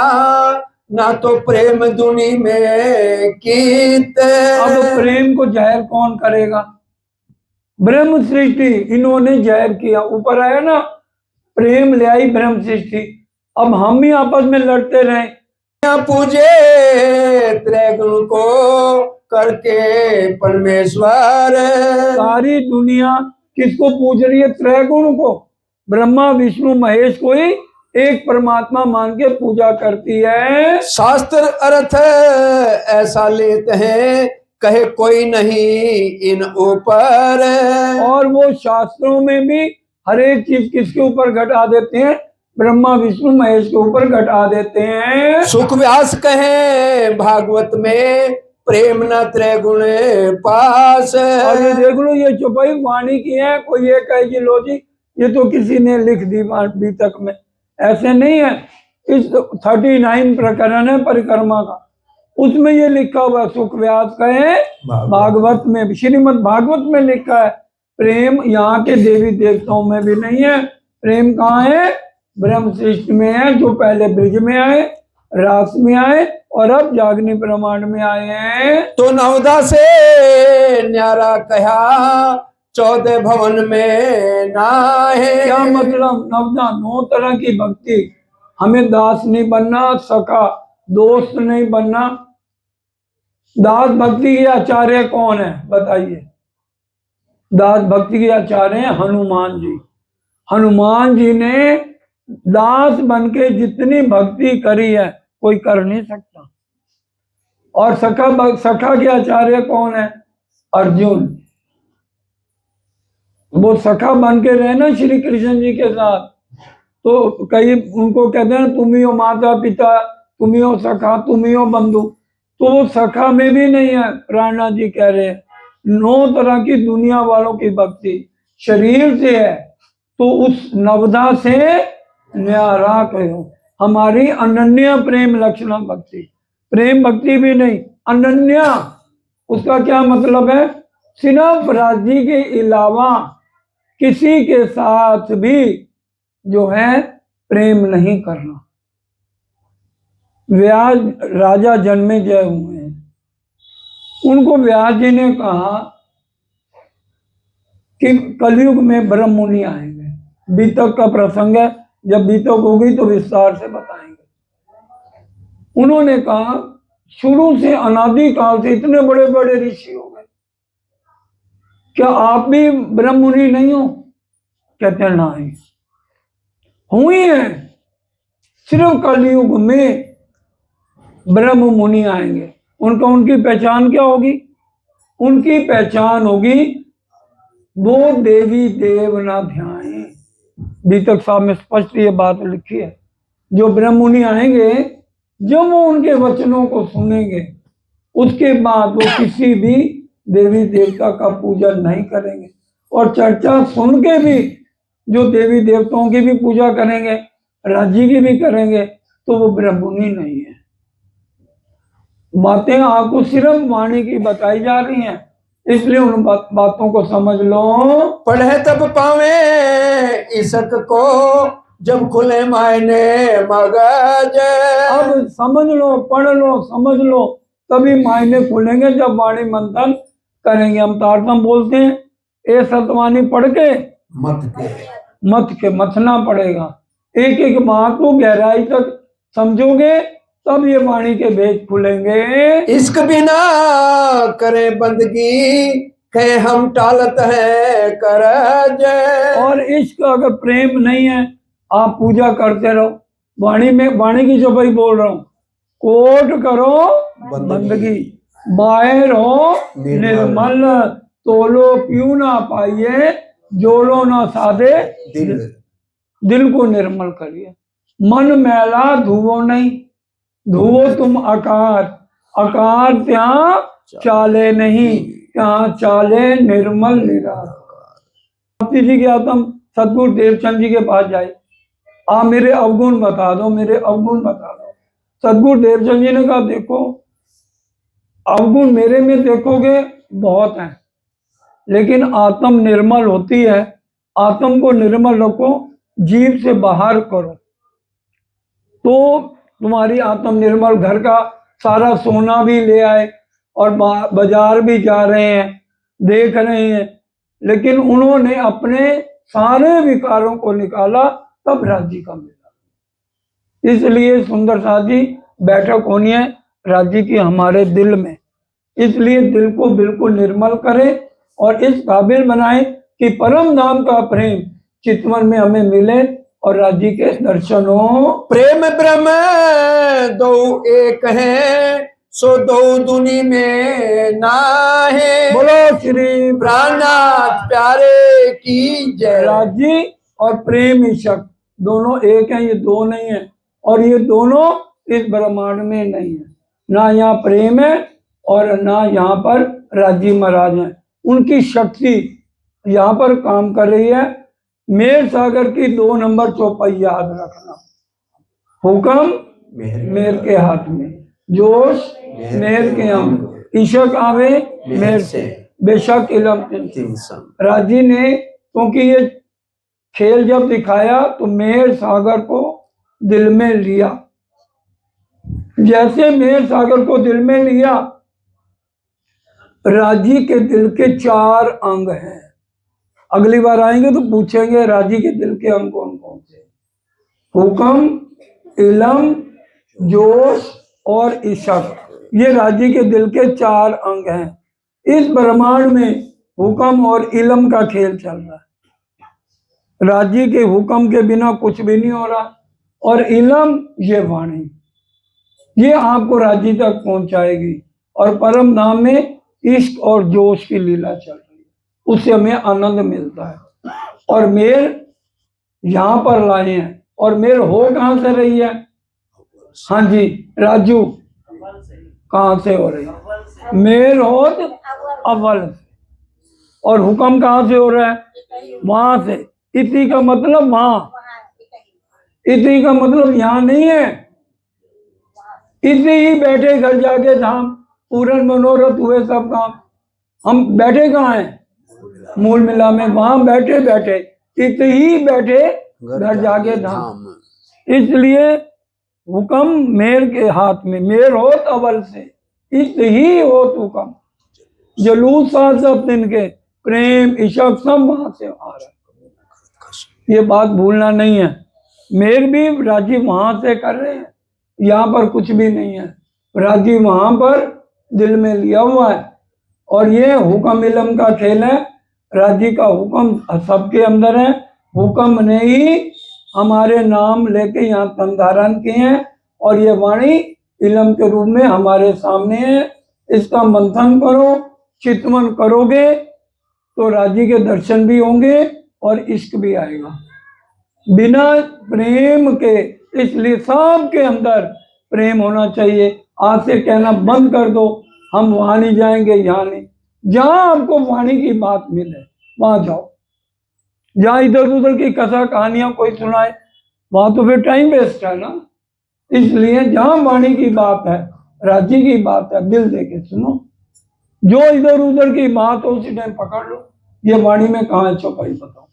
Speaker 1: ना तो प्रेम दुनी में कीत।
Speaker 2: अब प्रेम को जाहिर कौन करेगा? ब्रह्म सृष्टि इन्होंने जाहिर किया। ऊपर आया ना, प्रेम ले आई ब्रह्म सृष्टि। अब हम ही आपस में लड़ते रहे।
Speaker 1: पूजे त्रैगुण को करके परमेश्वर।
Speaker 2: सारी दुनिया किसको पूज रही है? त्रैगुण को। ब्रह्मा विष्णु महेश को ही एक परमात्मा मान के पूजा करती है।
Speaker 1: शास्त्र अर्थ ऐसा लेते हैं कहे कोई नहीं इन ऊपर।
Speaker 2: और वो शास्त्रों में भी हर एक चीज किसके ऊपर घटा देते हैं? ब्रह्मा विष्णु महेश के ऊपर घटा देते हैं।
Speaker 1: सुख व्यास कहे भागवत में प्रेम न त्रैगुण पास।
Speaker 2: और ये देख लो, ये चौपाई वाणी की है। कोई ये कहेगी लो जी ये तो किसी ने लिख दी अभी तक में, ऐसे नहीं है। इस 39 प्रकरण है परिक्रमा का, उसमें ये लिखा हुआ सुख व्यास कहे भागवत में, श्रीमद् भागवत में लिखा है। प्रेम यहाँ के देवी देवताओं में भी नहीं है। प्रेम कहाँ है? ब्रह्म सृष्टि में है, जो पहले ब्रिज में आए, रास में आए और अब जागनी प्रमाण में आए हैं।
Speaker 1: तो 9 से न्यारा कहा 14 भवन में ना है।
Speaker 2: क्या मतलब? 9 तरह की भक्ति। हमें दास नहीं बनना, सखा दोस्त नहीं बनना। दास भक्ति के आचार्य कौन है बताइए? दास भक्ति के आचार्य हैं हनुमान जी। हनुमान जी ने दास बन के जितनी भक्ति करी है कोई कर नहीं सकता। और सखा के आचार्य कौन है? अर्जुन। वो सखा बन के रहे ना श्री कृष्ण जी के साथ। तो कई उनको कहते हैं तुम ही हो माता पिता, तुम ही हो सखा, तुम ही हो बंधु। तो वो सखा में भी नहीं है। प्राणनाथ जी कह रहे हैं 9 तरह की दुनिया वालों की भक्ति शरीर से है, तो उस 9 से न्यारा कहो। हमारी अनन्य प्रेम लक्षणा भक्ति, प्रेम भक्ति भी नहीं, अनन्य। उसका क्या मतलब है? सिर्फ राजी के अलावा किसी के साथ भी जो है प्रेम नहीं करना। व्यास राजा जन्मे जय हुए हैं, उनको व्यास जी ने कहा कि कलयुग में ब्रह्म मुनि आएंगे। बीतक का प्रसंग है, जब बीतक होगी तो विस्तार से बताएंगे। उन्होंने कहा शुरू से अनादि काल से इतने बड़े बड़े ऋषि हो गए, क्या आप भी ब्रह्म मुनि नहीं हो? कहते हैं नहीं, हुई है, सिर्फ कलयुग में ब्रह्म मुनि आएंगे। उनकी पहचान क्या होगी? उनकी पहचान होगी वो देवी देव ना ध्यान। बीतक साहब में स्पष्ट ये बात लिखी है। जो ब्रह्म मुनि आएंगे, जब वो उनके वचनों को सुनेंगे, उसके बाद वो किसी भी देवी देवता का पूजन नहीं करेंगे, और चर्चा सुन के भी जो देवी देवताओं की भी पूजा करेंगे, राज्य की भी करेंगे, तो वो ब्रह्म मुनि नहीं है। बातें आपको सिर्फ वाणी की बताई जा रही हैं, इसलिए उन बातों को समझ लो।
Speaker 1: पढ़े तब पावे इसक को, जब खुले मायने मगज।
Speaker 2: अब समझ लो, पढ़ लो, समझ लो, तभी मायने खुलेंगे जब वाणी मंथन करेंगे। हम तारतम बोलते हैं, ए सतवानी पढ़ के मत के मथना पड़ेगा। एक एक बात को गहराई तक समझोगे, तब ये वाणी के भेद खुलेंगे।
Speaker 1: इश्क बिना करे बंदगी, कहे हम टालत है करज।
Speaker 2: और इश्क अगर प्रेम नहीं है, आप पूजा करते रहो। वाणी की चौपाई बोल रहा हूं, कोट करो बंदगी, बाहर हो निर्मल, तोलो पीऊ ना पाइए, जोलो ना साधे दिल को निर्मल करिए। मन मैला धुवो नहीं, धुवो तुम आकार, आकार ત્યાં चाले नहीं, ત્યાં चाले निर्मल निराकार। जी के आत्म सदगुरु देवचंद जी के पास जाए, आप मेरे अवगुण बता दो, मेरे अवगुण बता दो। सदगुरु देवचंद जी ने कहा देखो, अवगुण मेरे में देखोगे बहुत हैं, लेकिन आत्म निर्मल होती है। आत्म को निर्मल रखो, जीव से बाहर करो, तो तुम्हारी आत्म निर्मल। घर का सारा सोना भी ले आए और बाजार भी जा रहे हैं, देख रहे हैं, लेकिन उन्होंने अपने सारे विकारों को निकाला, तब राज्य का मिला। इसलिए सुंदर साथ जी बैठक होनी है राज्य की हमारे दिल में, इसलिए दिल को बिल्कुल निर्मल करें और इस काबिल बनाएं कि परम धाम का प्रेम चितवन में हमें मिले और राज्य के दर्शन हो।
Speaker 1: प्रेम ब्रह्म दो एक है, सो दो दुनी में नाहे।
Speaker 2: बोलो श्री
Speaker 1: प्राणनाथ प्यारे की जय।
Speaker 2: राज्य और प्रेम ईशक दोनों एक हैं, ये दो नहीं है, और ये दोनों इस ब्रह्मांड में नहीं है। ना यहाँ प्रेम है और ना यहाँ पर राज्य महाराज है। उनकी शक्ति यहाँ पर काम कर रही है। मेर सागर की 2 नंबर चौपाई याद रखना, हुक्म मेर के हाथ में, जोश मेर के अंग, ईशक आवे मेर से, बेशक इलम राजी ने, क्योंकि ये खेल जब दिखाया तो मेर सागर को दिल में लिया। जैसे मेर सागर को दिल में लिया, राजी के दिल के 4 अंग हैं। अगली बार आएंगे तो पूछेंगे राजी के दिल के अंग कौन कौन से? हुक्म, इलम, जोश और इशक, ये राजी के दिल के 4 अंग हैं। इस ब्रह्मांड में हुक्म और इलम का खेल चल रहा है। राजी के हुक्म के बिना कुछ भी नहीं हो रहा, और इलम ये वाणी, ये आपको राजी तक पहुंचाएगी। और परम धाम में इश्क और जोश की लीला चल रही है, उससे हमें आनंद मिलता है। और मेर यहाँ पर लाए हैं, और मेर हो कहाँ से रही है? हाँ जी राजू, कहाँ से हो रही है? मेर हो अव्वल से, और हुक्म कहाँ से हो रहा है? वहां से। इति का मतलब वहां, इति का मतलब यहाँ नहीं है। इति ही बैठे घर जाके धाम, पूरन मनोरथ हुए सब काम। हम बैठे कहाँ हैं? मूल मिला में, वहां बैठे बैठे, इत ही बैठे घर जाके धाम। इसलिए हुक्म मेर के हाथ में, मेर होत अव्वल से, इत ही होत हुक्म। जलूस साथ सब दिन के, प्रेम, इश्क सब वहां से आ रहा है। ये बात भूलना नहीं है। मेर भी राजीव वहां से कर रहे हैं, यहाँ पर कुछ भी नहीं है। राजीव वहां पर दिल में लिया हुआ है, और ये हुक्म इल्म का खेल है। राजीव का हुक्म सबके अंदर है। हुक्म ने ही हमारे नाम लेके यहाँ तन धारण किए हैं, और ये वाणी इल्म के रूप में हमारे सामने है। इसका मंथन करो, चिंतन करोगे तो राजी के दर्शन भी होंगे और इश्क भी आएगा। बिना प्रेम के, इसलिए सबके अंदर प्रेम होना चाहिए। आज से कहना बंद कर दो हम वहां नहीं जाएंगे, यहाँ नहीं। जहां आपको वाणी की बात मिले वहां जाओ। जहां इधर उधर की कथा कहानियां कोई सुनाए, वहां तो फिर टाइम वेस्ट है ना। इसलिए जहां वाणी की बात है, राजी की बात है, दिल दे के सुनो। जो इधर उधर की बात हो उसी टाइम पकड़ लो। ये वाणी में कहाँ है चौपाई, बताओ।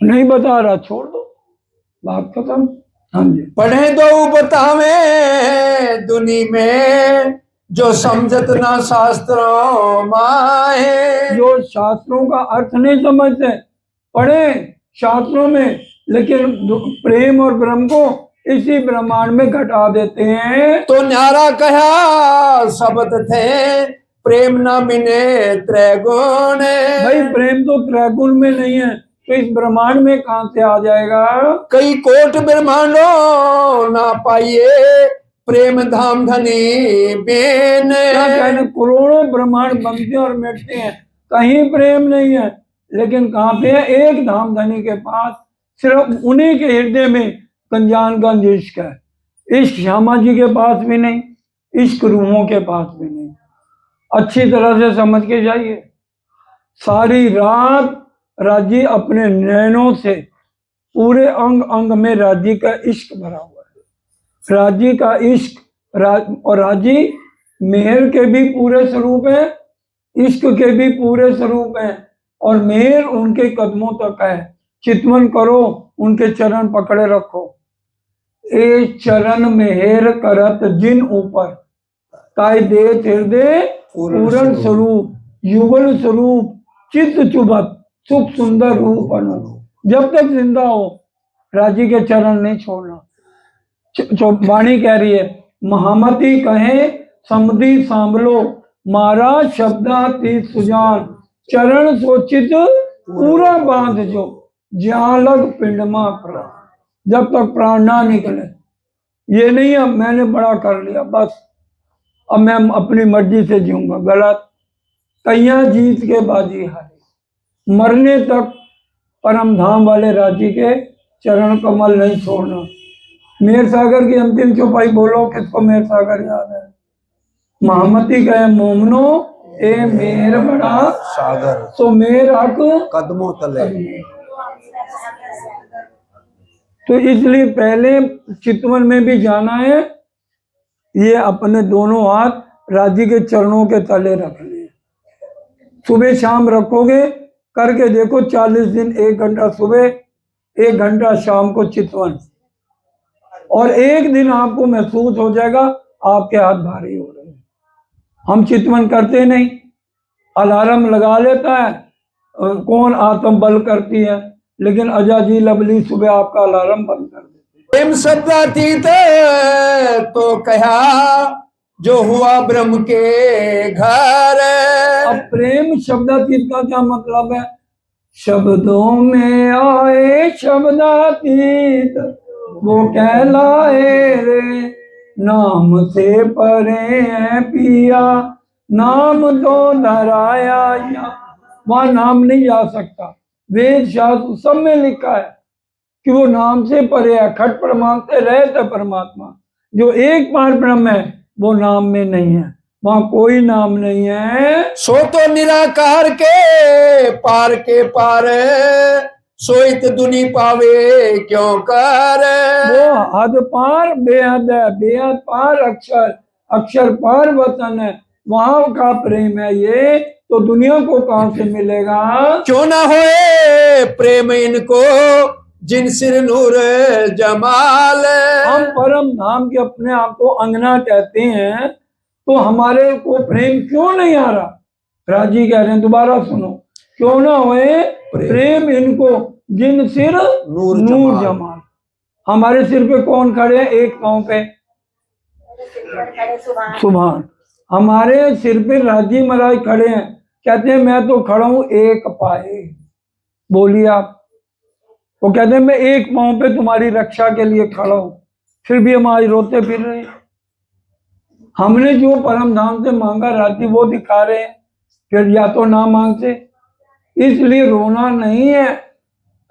Speaker 2: नहीं बता रहा, छोड़ दो, बात खत्म। हाँ जी।
Speaker 1: पढ़े दो बतावे दुनी में, जो समझत ना शास्त्रों माहे।
Speaker 2: जो शास्त्रों का अर्थ नहीं समझते, पढ़े शास्त्रों में, लेकिन प्रेम और ब्रह्म को इसी ब्रह्मांड में घटा देते हैं।
Speaker 1: तो न्यारा कहा शब्द थे, प्रेम न मिने त्रैगुण।
Speaker 2: भाई प्रेम तो त्रैगुण में नहीं है, तो इस ब्रह्मांड में कहां से आ जाएगा।
Speaker 1: कई कोट ब्रह्मांडों ना पाइए, प्रेम धाम धनी बेन।
Speaker 2: क्या कहना, करोड़ों ब्रह्मांड बनते और मिटते हैं, कहीं प्रेम नहीं है। लेकिन कहाँ पे है, एक धाम धनी के पास, सिर्फ उन्हीं के हृदय में कंजानगंज इश्क है। इश्क श्यामा जी के पास भी नहीं, इश्क रूहों के पास भी नहीं। अच्छी तरह से समझ के जाइए। सारी रात राजी अपने नैनों से, पूरे अंग अंग में राजी का इश्क भरा हुआ है। राजी का इश्क, और राजी मेहर के भी पूरे स्वरूप है, इश्क के भी पूरे स्वरूप है, और मेहर उनके कदमों तक है। चितवन करो, उनके चरण पकड़े रखो। ए चरण मेहर करत जिन ऊपर, काय दे हृदय पूर्ण स्वरूप, युगल स्वरूप, चित्त चुबत, सुख सुंदर रूप अनु। जब तक जिंदा हो राजी के चरण नहीं छोड़ना। वाणी कह रही है, महामती कहे समधि सांभलो, मारा शब्दातीत सुजान, चरण सोचित पूरा बांध जो, ज्યાં लग पिंडमा प्राण। जब तक प्राण ना निकले, ये नहीं अब मैंने बड़ा कर लिया बस अब मैं अपनी मर्जी से जीऊंगा, गलत। कैया जीत के बाजी हारे, मरने तक परम धाम वाले राजी के चरण कमल नहीं छोड़ना। मेर सागर की अंतिम चौपाई बोलो, किसको मेर सागर याद है। महामती कहे मोमनो, ए मेर बड़ा
Speaker 1: सागर,
Speaker 2: तो मेर हक
Speaker 1: कदमों तले।
Speaker 2: तो इसलिए पहले चितवन में भी जाना है, ये अपने दोनों हाथ राजी के चरणों के तले रख लिए। सुबह शाम रखोगे, करके देखो 40 दिन, 1 घंटा सुबह, 1 घंटा शाम को चितवन, और एक दिन आपको महसूस हो जाएगा आपके हाथ भारी हो रहे हैं। हम चितवन करते नहीं, अलार्म लगा लेता है, कौन आत्म बल करती है, लेकिन अजाजी लवली सुबह आपका अलार्म बंद कर देते।
Speaker 1: प्रेम शब्दातीत तो कहा, जो हुआ ब्रह्म के घर।
Speaker 2: अब प्रेम शब्दातीत का क्या मतलब है। शब्दों में आए शब्दातीत, वो कहलाए रे, नाम से परे है पिया, नाम तो धराया या। वहां नाम नहीं जा सकता। वेद शास्त्र सब में लिखा है कि वो नाम से परे है। खट परमात्मा रहता परमात्मा, जो एक पार ब्रह्म है वो नाम में नहीं है, वहां कोई नाम नहीं है।
Speaker 1: सो तो निराकार के पार, सोइत दुनी पावे क्यों कर।
Speaker 2: वो हद पार बेहद है, बेहद पार अक्षर, अक्षर पार वतन है, वहां का प्रेम है। ये तो दुनिया को कहां से मिलेगा।
Speaker 1: क्यों ना होए प्रेम इनको, जिन सिर नूर जमाल।
Speaker 2: हम परम धाम के अपने आप को अंगना कहते हैं, तो हमारे को प्रेम क्यों नहीं आ रहा। राजी कह रहे हैं, दोबारा सुनो, क्यों ना होए प्रेम इनको जिन सिर
Speaker 1: नूर
Speaker 2: नूर
Speaker 1: जमाल।
Speaker 2: जमाल। हमारे सिर पे कौन खड़े हैं? एक पांव पे सुभान। हमारे सिर पे राजी महाराज खड़े हैं, कहते हैं मैं तो खड़ा हूं एक पाए। बोलिए आप। वो कहते हैं मैं एक पांव पे तुम्हारी रक्षा के लिए खड़ा हूं, फिर भी हम आज रोते फिर रहे हैं। हमने जो परम धाम से मांगा राजी वो दिखा रहे हैं, फिर या तो ना मांगते। इसलिए रोना नहीं है।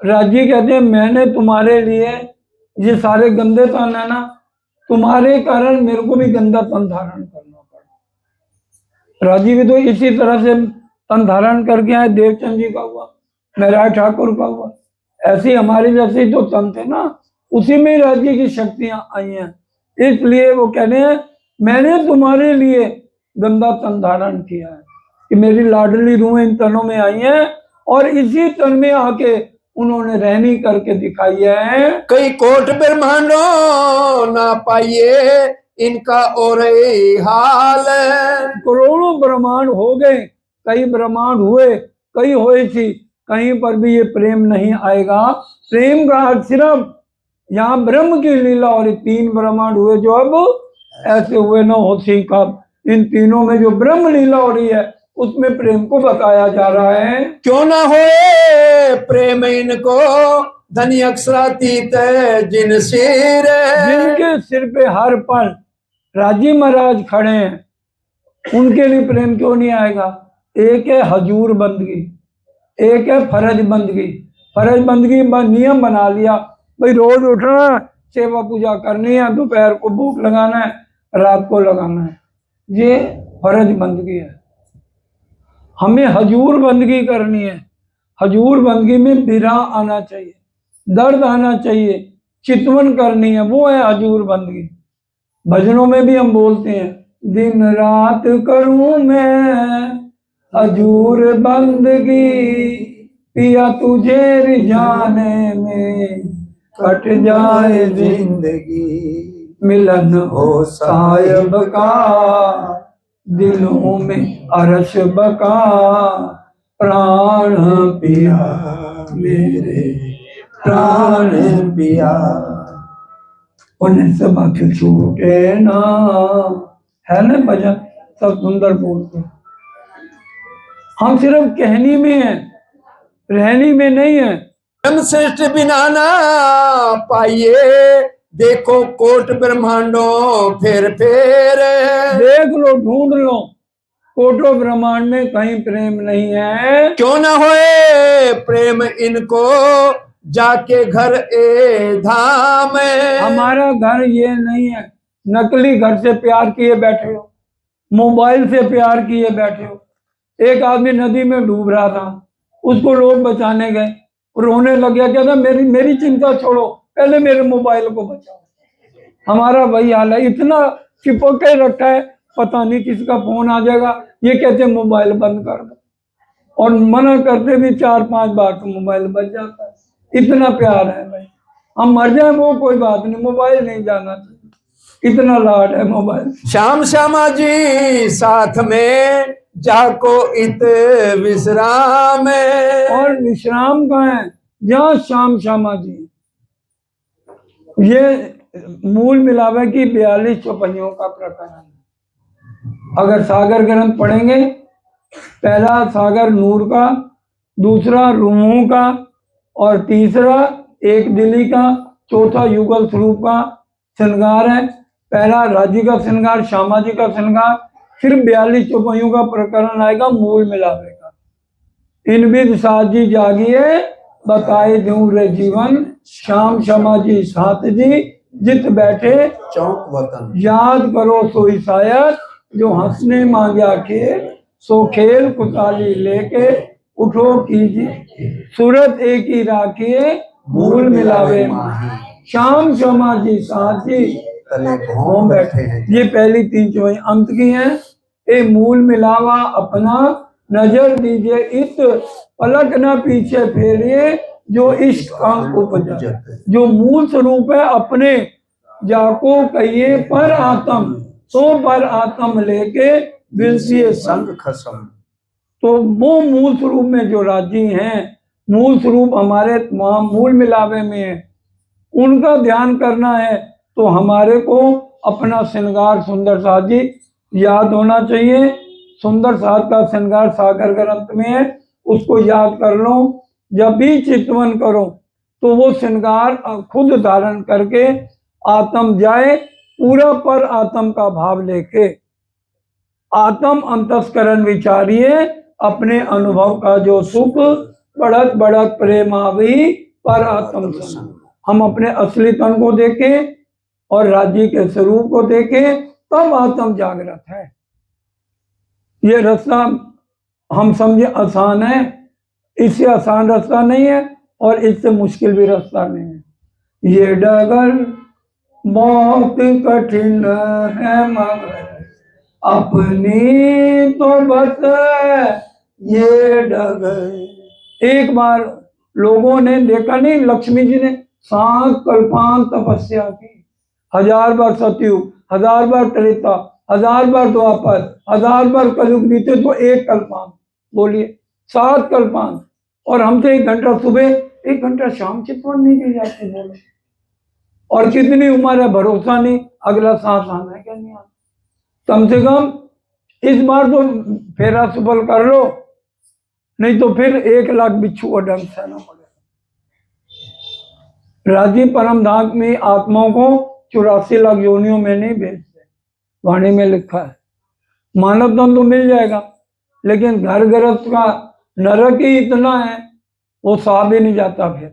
Speaker 2: राजी कहते हैं मैंने तुम्हारे लिए ये सारे गंदे तन है ना, तुम्हारे कारण मेरे को भी गंदा तन धारण करना पड़ा। राजी भी तो इसी तरह से तन धारण करके आए, देवचंद जी का हुआ, महराज ठाकुर का हुआ, ऐसे ही हमारे जैसे ही तो तन थे ना, उसी में राजी की शक्तियां आई हैं। इसलिए वो कहते हैं मैंने तुम्हारे लिए गंदा तन धारण किया है कि मेरी लाडली रूहें इन तनों में आई हैं, और इसी तन में आके उन्होंने रहनी करके दिखाई है।
Speaker 1: कई कोट ब्रह्मांडों ना पाइए इनका और हाल।
Speaker 2: करोड़ों ब्रह्मांड हो गए, कई ब्रह्मांड हुए, कई हुए थी, कहीं पर भी ये प्रेम नहीं आएगा। प्रेम का अर्थ सिर्फ यहाँ ब्रह्म की लीला, और 3 ब्रह्मांड हुए जो अब ऐसे हुए न होती कब। इन तीनों में जो ब्रह्म लीला हो रही है उसमें प्रेम को बताया जा रहा है।
Speaker 1: क्यों ना होए प्रेम इनको धनी अक्षरातीत जिन सिर।
Speaker 2: जिनके सिर पे हर पल राजी महाराज खड़े हैं, उनके लिए प्रेम क्यों नहीं आएगा? एक है हजूर बंदगी, एक है फर्ज बंदगी। फर्ज बंदगी नियम बना लिया, भाई रोज उठना है, सेवा पूजा करनी है, दोपहर को भूख लगाना है, रात को लगाना है, ये फर्ज बंदगी है। हमें हजूर बंदगी करनी है। हजूर बंदगी में विरह आना चाहिए, दर्द आना चाहिए, चितवन करनी है, वो है हजूर बंदगी। भजनों में भी हम बोलते हैं दिन रात करूं मैं हजूर बंदगी, पिया तुझे रिझाने में कट जाए जिंदगी, मिलन हो सायब का दिलों में अरश बका, प्राण पिया मेरे प्राण पिया, उन्हें सब छूटे ना। है ना भजन, सब सुंदर बोलते हैं। हम सिर्फ कहनी में हैं, रहनी में नहीं है।
Speaker 1: ब्रह्म श्रेष्ठ बिना ना पाइए देखो कोट ब्रह्मांडों फेर फेर।
Speaker 2: देख लो, ढूंढ लो, कोटो ब्रह्मांड में कहीं प्रेम नहीं है।
Speaker 1: क्यों ना होए प्रेम इनको जाके घर ए धाम।
Speaker 2: हमारा घर ये नहीं है नकली घर से प्यार किए बैठे हो, मोबाइल से प्यार किए बैठे हो। एक आदमी नदी में डूब रहा था, उसको लोग बचाने गए, रोने लग गया, कहता मेरी चिंता छोड़ो, पहले मेरे मोबाइल को बचाओ। हमारा वही हाल है, इतना चिपक के रखा है, पता नहीं किसका फोन आ जाएगा, ये कहते मोबाइल बंद कर दो, और मना करते भी 4-5 बार तो मोबाइल बच जाता है। इतना प्यार है भाई, हम मर जाए वो कोई बात नहीं, मोबाइल नहीं जाना चाहिए, इतना लाड है मोबाइल।
Speaker 1: श्याम श्यामा जी साथ में जाको इत विश्राम।
Speaker 2: और विश्राम कहाँ है? जहाँ श्याम श्यामा जी। ये मूल मिलावे की 42 चौपाइयों का प्रकरण। अगर सागर ग्रंथ पढ़ेंगे, पहला सागर नूर का, दूसरा रूहों का, और तीसरा एक दिली का, चौथा युगल स्वरूप का श्रृंगार है। पहला राजी का श्रृंगार, श्यामा जी का श्रृंगार, फिर 42 चौपाइयों का प्रकरण आएगा मूल मिलावे का। इन विध साथ जी जागिए बताए दूं रे जीवन, श्याम श्यामा जी साथ जी जित बैठे
Speaker 1: चौक वतन।
Speaker 2: याद करो सोई शायद जो हंसने मांगा खेल, सो खेल कुताली लेके उठो कीजिए, सूरत एक ही राखिए मूल मिलावे माही, श्याम श्यामा जी साथ जी
Speaker 1: तले घूम बैठे हैं।
Speaker 2: ये पहली 3 चौपाई अंत की हैं। ए मूल मिलावा अपना नजर दीजिए इत, पलक न पीछे फेरिए जो इश्क अंग उपजा। जो मूल स्वरूप है अपने जाको कहिए पर आत्म, तो पर आत्म लेके विलसिए संग
Speaker 1: संग खसम।
Speaker 2: तो वो मूल स्वरूप में जो राजी हैं, मूल स्वरूप हमारे वहाँ मूल मिलावे में है, उनका ध्यान करना है। तो हमारे को अपना श्रृंगार सुंदर साथ जी याद होना चाहिए। सुंदर साथ का श्रृंगार सागर ग्रंथ में है, उसको याद कर लो। जब भी चितवन करो तो वो श्रृंगार खुद धारण करके आत्म जाए, पूरा पर आत्म का भाव लेके आत्म अंतस्करण विचारिए, अपने अनुभव का जो सुख बढ़त बढ़त प्रेम आवी पर आत्म सन। हम अपने असली तन को देखें और राज्य के स्वरूप को देखें, तब आत्म जागृत है। ये रास्ता हम समझे आसान है, इससे आसान रास्ता नहीं है और इससे मुश्किल भी रास्ता नहीं है। ये डगर बहुत कठिन है मगर अपनी तो बस ये डगर। एक बार लोगों ने देखा नहीं, लक्ष्मी जी ने 7 कल्पांत तपस्या की, 1000 बार सतयुग, 1000 बार त्रेता, 1000 बार द्वापर, 1000 बार कलयुग बीते तो एक कल्पांत। बोलिए 7 कल्पांत। और हमसे 1 घंटा सुबह 1 घंटा शाम चितवन नहीं की जाती। बोले और कितनी उम्र है, भरोसा नहीं अगला सांस आना है क्या नहीं आना। कम से कम इस बार तो फेरा सफल कर लो, नहीं तो फिर 1 लाख बिच्छू का डंक सहना पड़ेगा। राजी परम धाम में आत्माओं को 84 लाख योनियों में नहीं भेजते, वाणी में लिखा है। मानव धन तो मिल जाएगा, लेकिन घर गृहस्थ का नरक ही इतना है, वो सहा भी नहीं जाता। फिर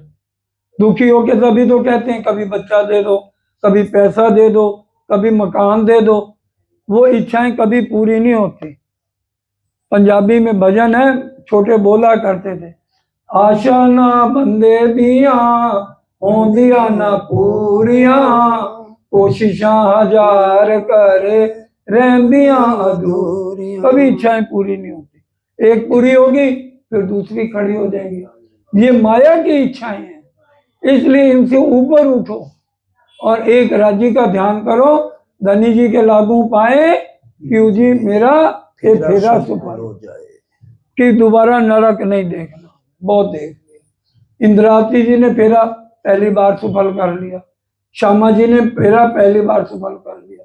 Speaker 2: दुखी होके तभी तो कहते हैं कभी बच्चा दे दो, कभी पैसा दे दो, कभी मकान दे दो। वो इच्छाएं कभी पूरी नहीं होती। पंजाबी में भजन है, छोटे बोला करते थे, आशा ना बंदे दिया हो दिया ना पूरिया, कोशिशां 1000 करे रहंदियां अधूरियां। कभी इच्छाएं पूरी नहीं होती, एक पूरी होगी फिर दूसरी खड़ी हो जाएगी। ये माया की इच्छाएं हैं, इसलिए इनसे ऊपर उठो और एक राज्य का ध्यान करो। धनी जी के लागू पाए क्यों जी मेरा ये फेरा सफल हो जाए, कि दोबारा नरक नहीं देखना। बहुत देख लिया, इंद्रावती जी ने फेरा पहली बार सफल कर लिया, श्यामा जी ने फेरा पहली बार सफल कर लिया,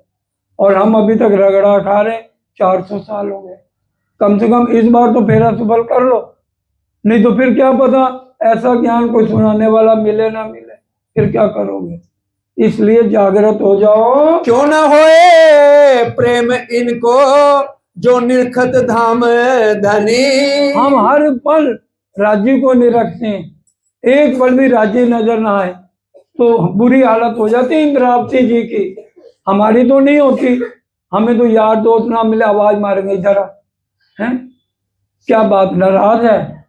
Speaker 2: और हम अभी तक रगड़ा खा रहे, 400 साल हो गए। कम से कम इस बार तो फेरा सफल कर लो, नहीं तो फिर क्या पता ऐसा ज्ञान कोई सुनाने वाला मिले ना मिले, फिर क्या करोगे। इसलिए जागृत हो जाओ।
Speaker 1: क्यों न होए प्रेम इनको जो निरखत धाम धनी।
Speaker 2: हम हर पल राज्य को निरखते हैं, एक पल भी राज्य नजर ना आए तो बुरी हालत हो जाती है इंद्रावती जी की। हमारी तो नहीं होती, हमें तो यार दोस्त ना मिले आवाज मारेंगे जरा, हैं क्या बात नाराज है।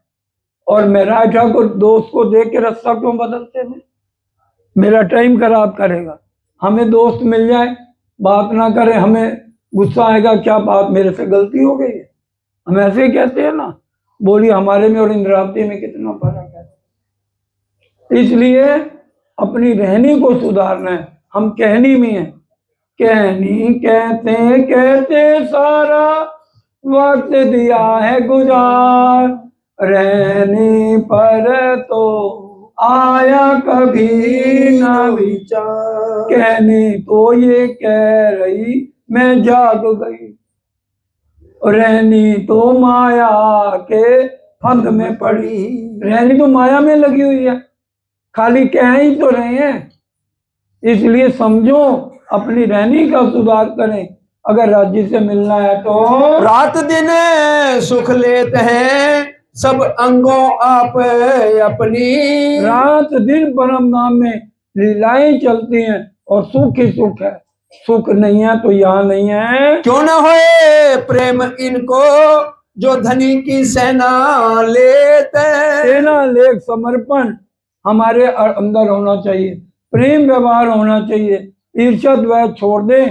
Speaker 2: और मेरा ठाकुर दोस्त को देख के रास्ता क्यों बदलते थे, मेरा टाइम खराब करेगा। हमें दोस्त मिल जाए, बात ना करे, हमें गुस्सा आएगा, क्या बात मेरे से गलती हो गई है। हम ऐसे ही कहते हैं ना। बोलिए हमारे में और इंद्रावती में कितना फर्क है। इसलिए अपनी रहनी को सुधारना है। हम कहनी में है, कहनी कहते कहते सारा वक्त दिया है गुजार, रहने पर तो आया कभी ना विचार। कहने तो ये कह रही मैं जाग गई, रहनी तो माया के फंद में पड़ी। रहनी तो माया में लगी हुई है, खाली कह ही तो रहे हैं। इसलिए समझो अपनी रहनी का सुधार करें। अगर राज्य से मिलना है तो
Speaker 1: रात दिन सुख लेते हैं सब अंगों आप अपनी।
Speaker 2: रात दिन परम नाम में लीलाएं चलती हैं और सुख ही सुख है, सुख नहीं है तो यहाँ नहीं है।
Speaker 1: क्यों न होए प्रेम इनको जो धनी की सेना लेते।
Speaker 2: सेना लेख समर्पण हमारे अंदर होना चाहिए, प्रेम व्यवहार होना चाहिए, ईर्ष्या द्वेष छोड़ दे,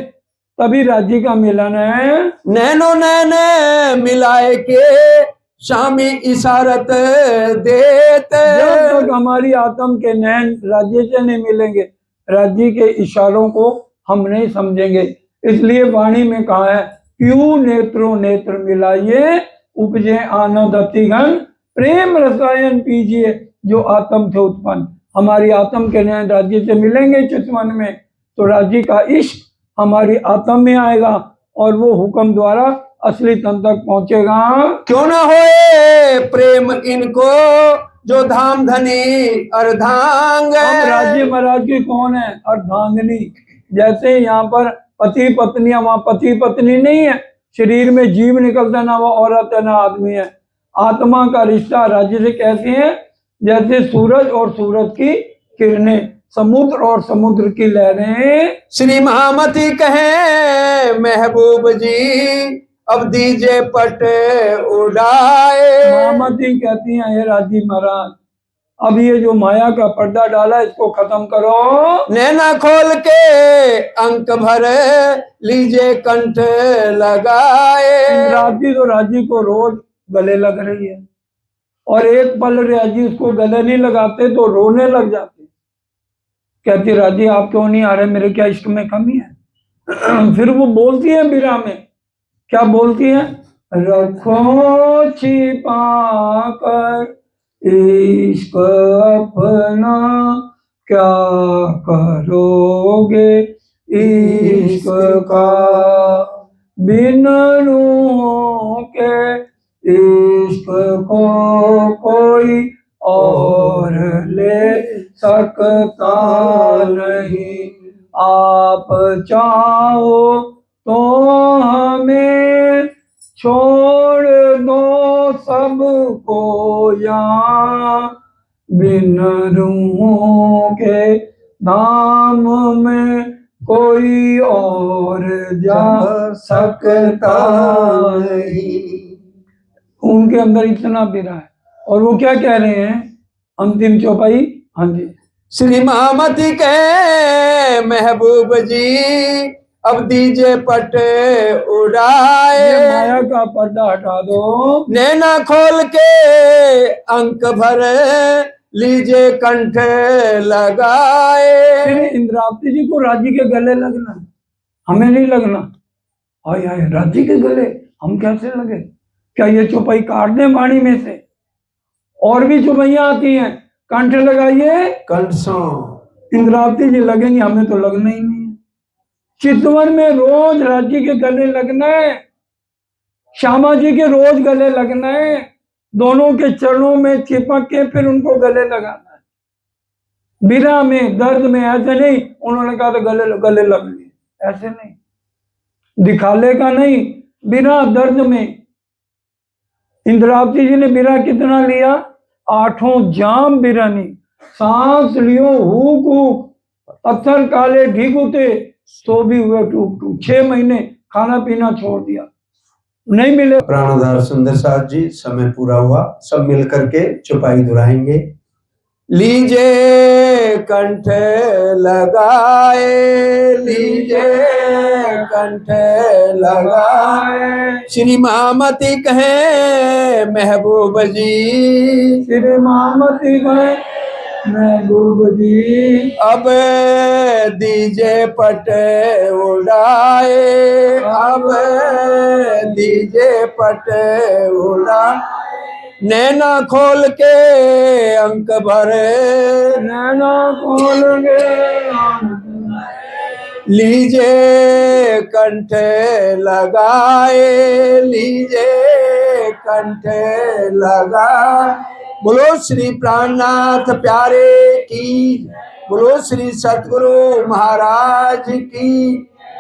Speaker 2: तभी राज्य का मिलन है।
Speaker 1: नैनो नैने मिलाए के शामी इशारत देते।
Speaker 2: जब तक हमारी आत्म के नैन राज्य से नहीं मिलेंगे, राज्य के इशारों को हम नहीं समझेंगे। इसलिए वाणी में कहा है क्यों नेत्रों नेत्र मिलाइए उपजे आनंद अतिगन, प्रेम रसायन पीजिए जो आत्म से उत्पन्न। हमारी आत्म के नयन राज्य से मिलेंगे चितवन में, तो राज्य का इश्क हमारी आत्म में आएगा और वो हुक्म द्वारा असली तन तक पहुंचेगा।
Speaker 1: क्यों ना होए प्रेम इनको जो धाम धनी अर्धांग।
Speaker 2: हम राज्य महाराज की कौन है? अर्धांगिनी। जैसे यहाँ पर पति पत्नी है, वहां पति पत्नी नहीं है, शरीर में जीव निकलता, ना वो औरत है ना आदमी है। आत्मा का रिश्ता राज्य से कैसे है? जैसे सूरज और सूरज की किरणें, समुद्र और समुद्र की लहरें।
Speaker 1: श्री महामती कहे महबूब जी अब दीजिए पट उड़ाए।
Speaker 2: महामती कहती हैं हे राजी महाराज, अब ये जो माया का पर्दा डाला इसको खत्म करो।
Speaker 1: नैना खोल के अंक भर लीजिए कंठ लगाए।
Speaker 2: राजी तो राजी को रोज गले लग रही है, और एक पल राजी उसको गले नहीं लगाते तो रोने लग जाते। कहती राजी आप क्यों नहीं आ रहे, मेरे क्या इश्क में कमी है? फिर वो बोलती है बिरहा में, क्या बोलती है? रखो छिपा कर इश्क अपना, क्या करोगे इश्क का, बिन रूह के इश्क को कोई और ले सकता नहीं। आप चाहो तो हमें छोड़ दो सबको यहाँ, बिन रूहों के धाम में कोई और जा सकता नहीं। उनके अंदर इतना बिरा है। और वो क्या कह रहे हैं अंतिम चौपाई? हाँ जी।
Speaker 1: श्री महामती कहे महबूब जी अब दीजिए पट उड़ाए।
Speaker 2: ये माया का पर्दा हटा दो,
Speaker 1: नैना खोल के अंक भर लीजिए कंठ लगाए।
Speaker 2: फिर इंद्रावती जी को राजी के गले लगना, हमें नहीं लगना। हाय हाय, राजी के गले हम कैसे लगे? क्या ये चौपाई काट दें वाणी में से? और भी चौपाइयां आती हैं, कंठ लगाइए
Speaker 1: कंठ सो।
Speaker 2: इंद्रावती जी लगेंगी, हमें तो लगना ही नहीं है। चितवन में रोज राजी के गले लगना है, श्यामा जी के रोज गले लगना है, दोनों के चरणों में चिपक के फिर उनको गले लगाना है। बिना में दर्द में ऐसे नहीं, उन्होंने कहा तो गले लग लिए, ऐसे नहीं, दिखाले का नहीं, बिना दर्द में। इंद्रावती जी ने बिरा कितना लिया? 8 जाम बिरानी, सांस लियो हुक हुक, पत्थर काले ढीगुते तो भी हुए टूक टूक। 6 महीने खाना पीना छोड़ दिया, नहीं मिले।
Speaker 1: प्राणोधार सुंदर साथ जी, समय पूरा हुआ, सब मिल करके चौपाई दोहराएंगे। लीजिए कंठ लगाए, लीजिए कंठ लगाए। श्री महामती कहे महबूब जी,
Speaker 2: श्री महामती कहे महबूब जी
Speaker 1: अब दीजिए पट उड़ाए, अब दीजिए पट उड़ाए। नैना खोल के अंक भरे,
Speaker 2: नैना खोल के
Speaker 1: लीजिए कंठ लगाए, लीजिए कंठ लगाए। बोलो श्री प्राणनाथ प्यारे की, बोलो श्री सतगुरु महाराज की।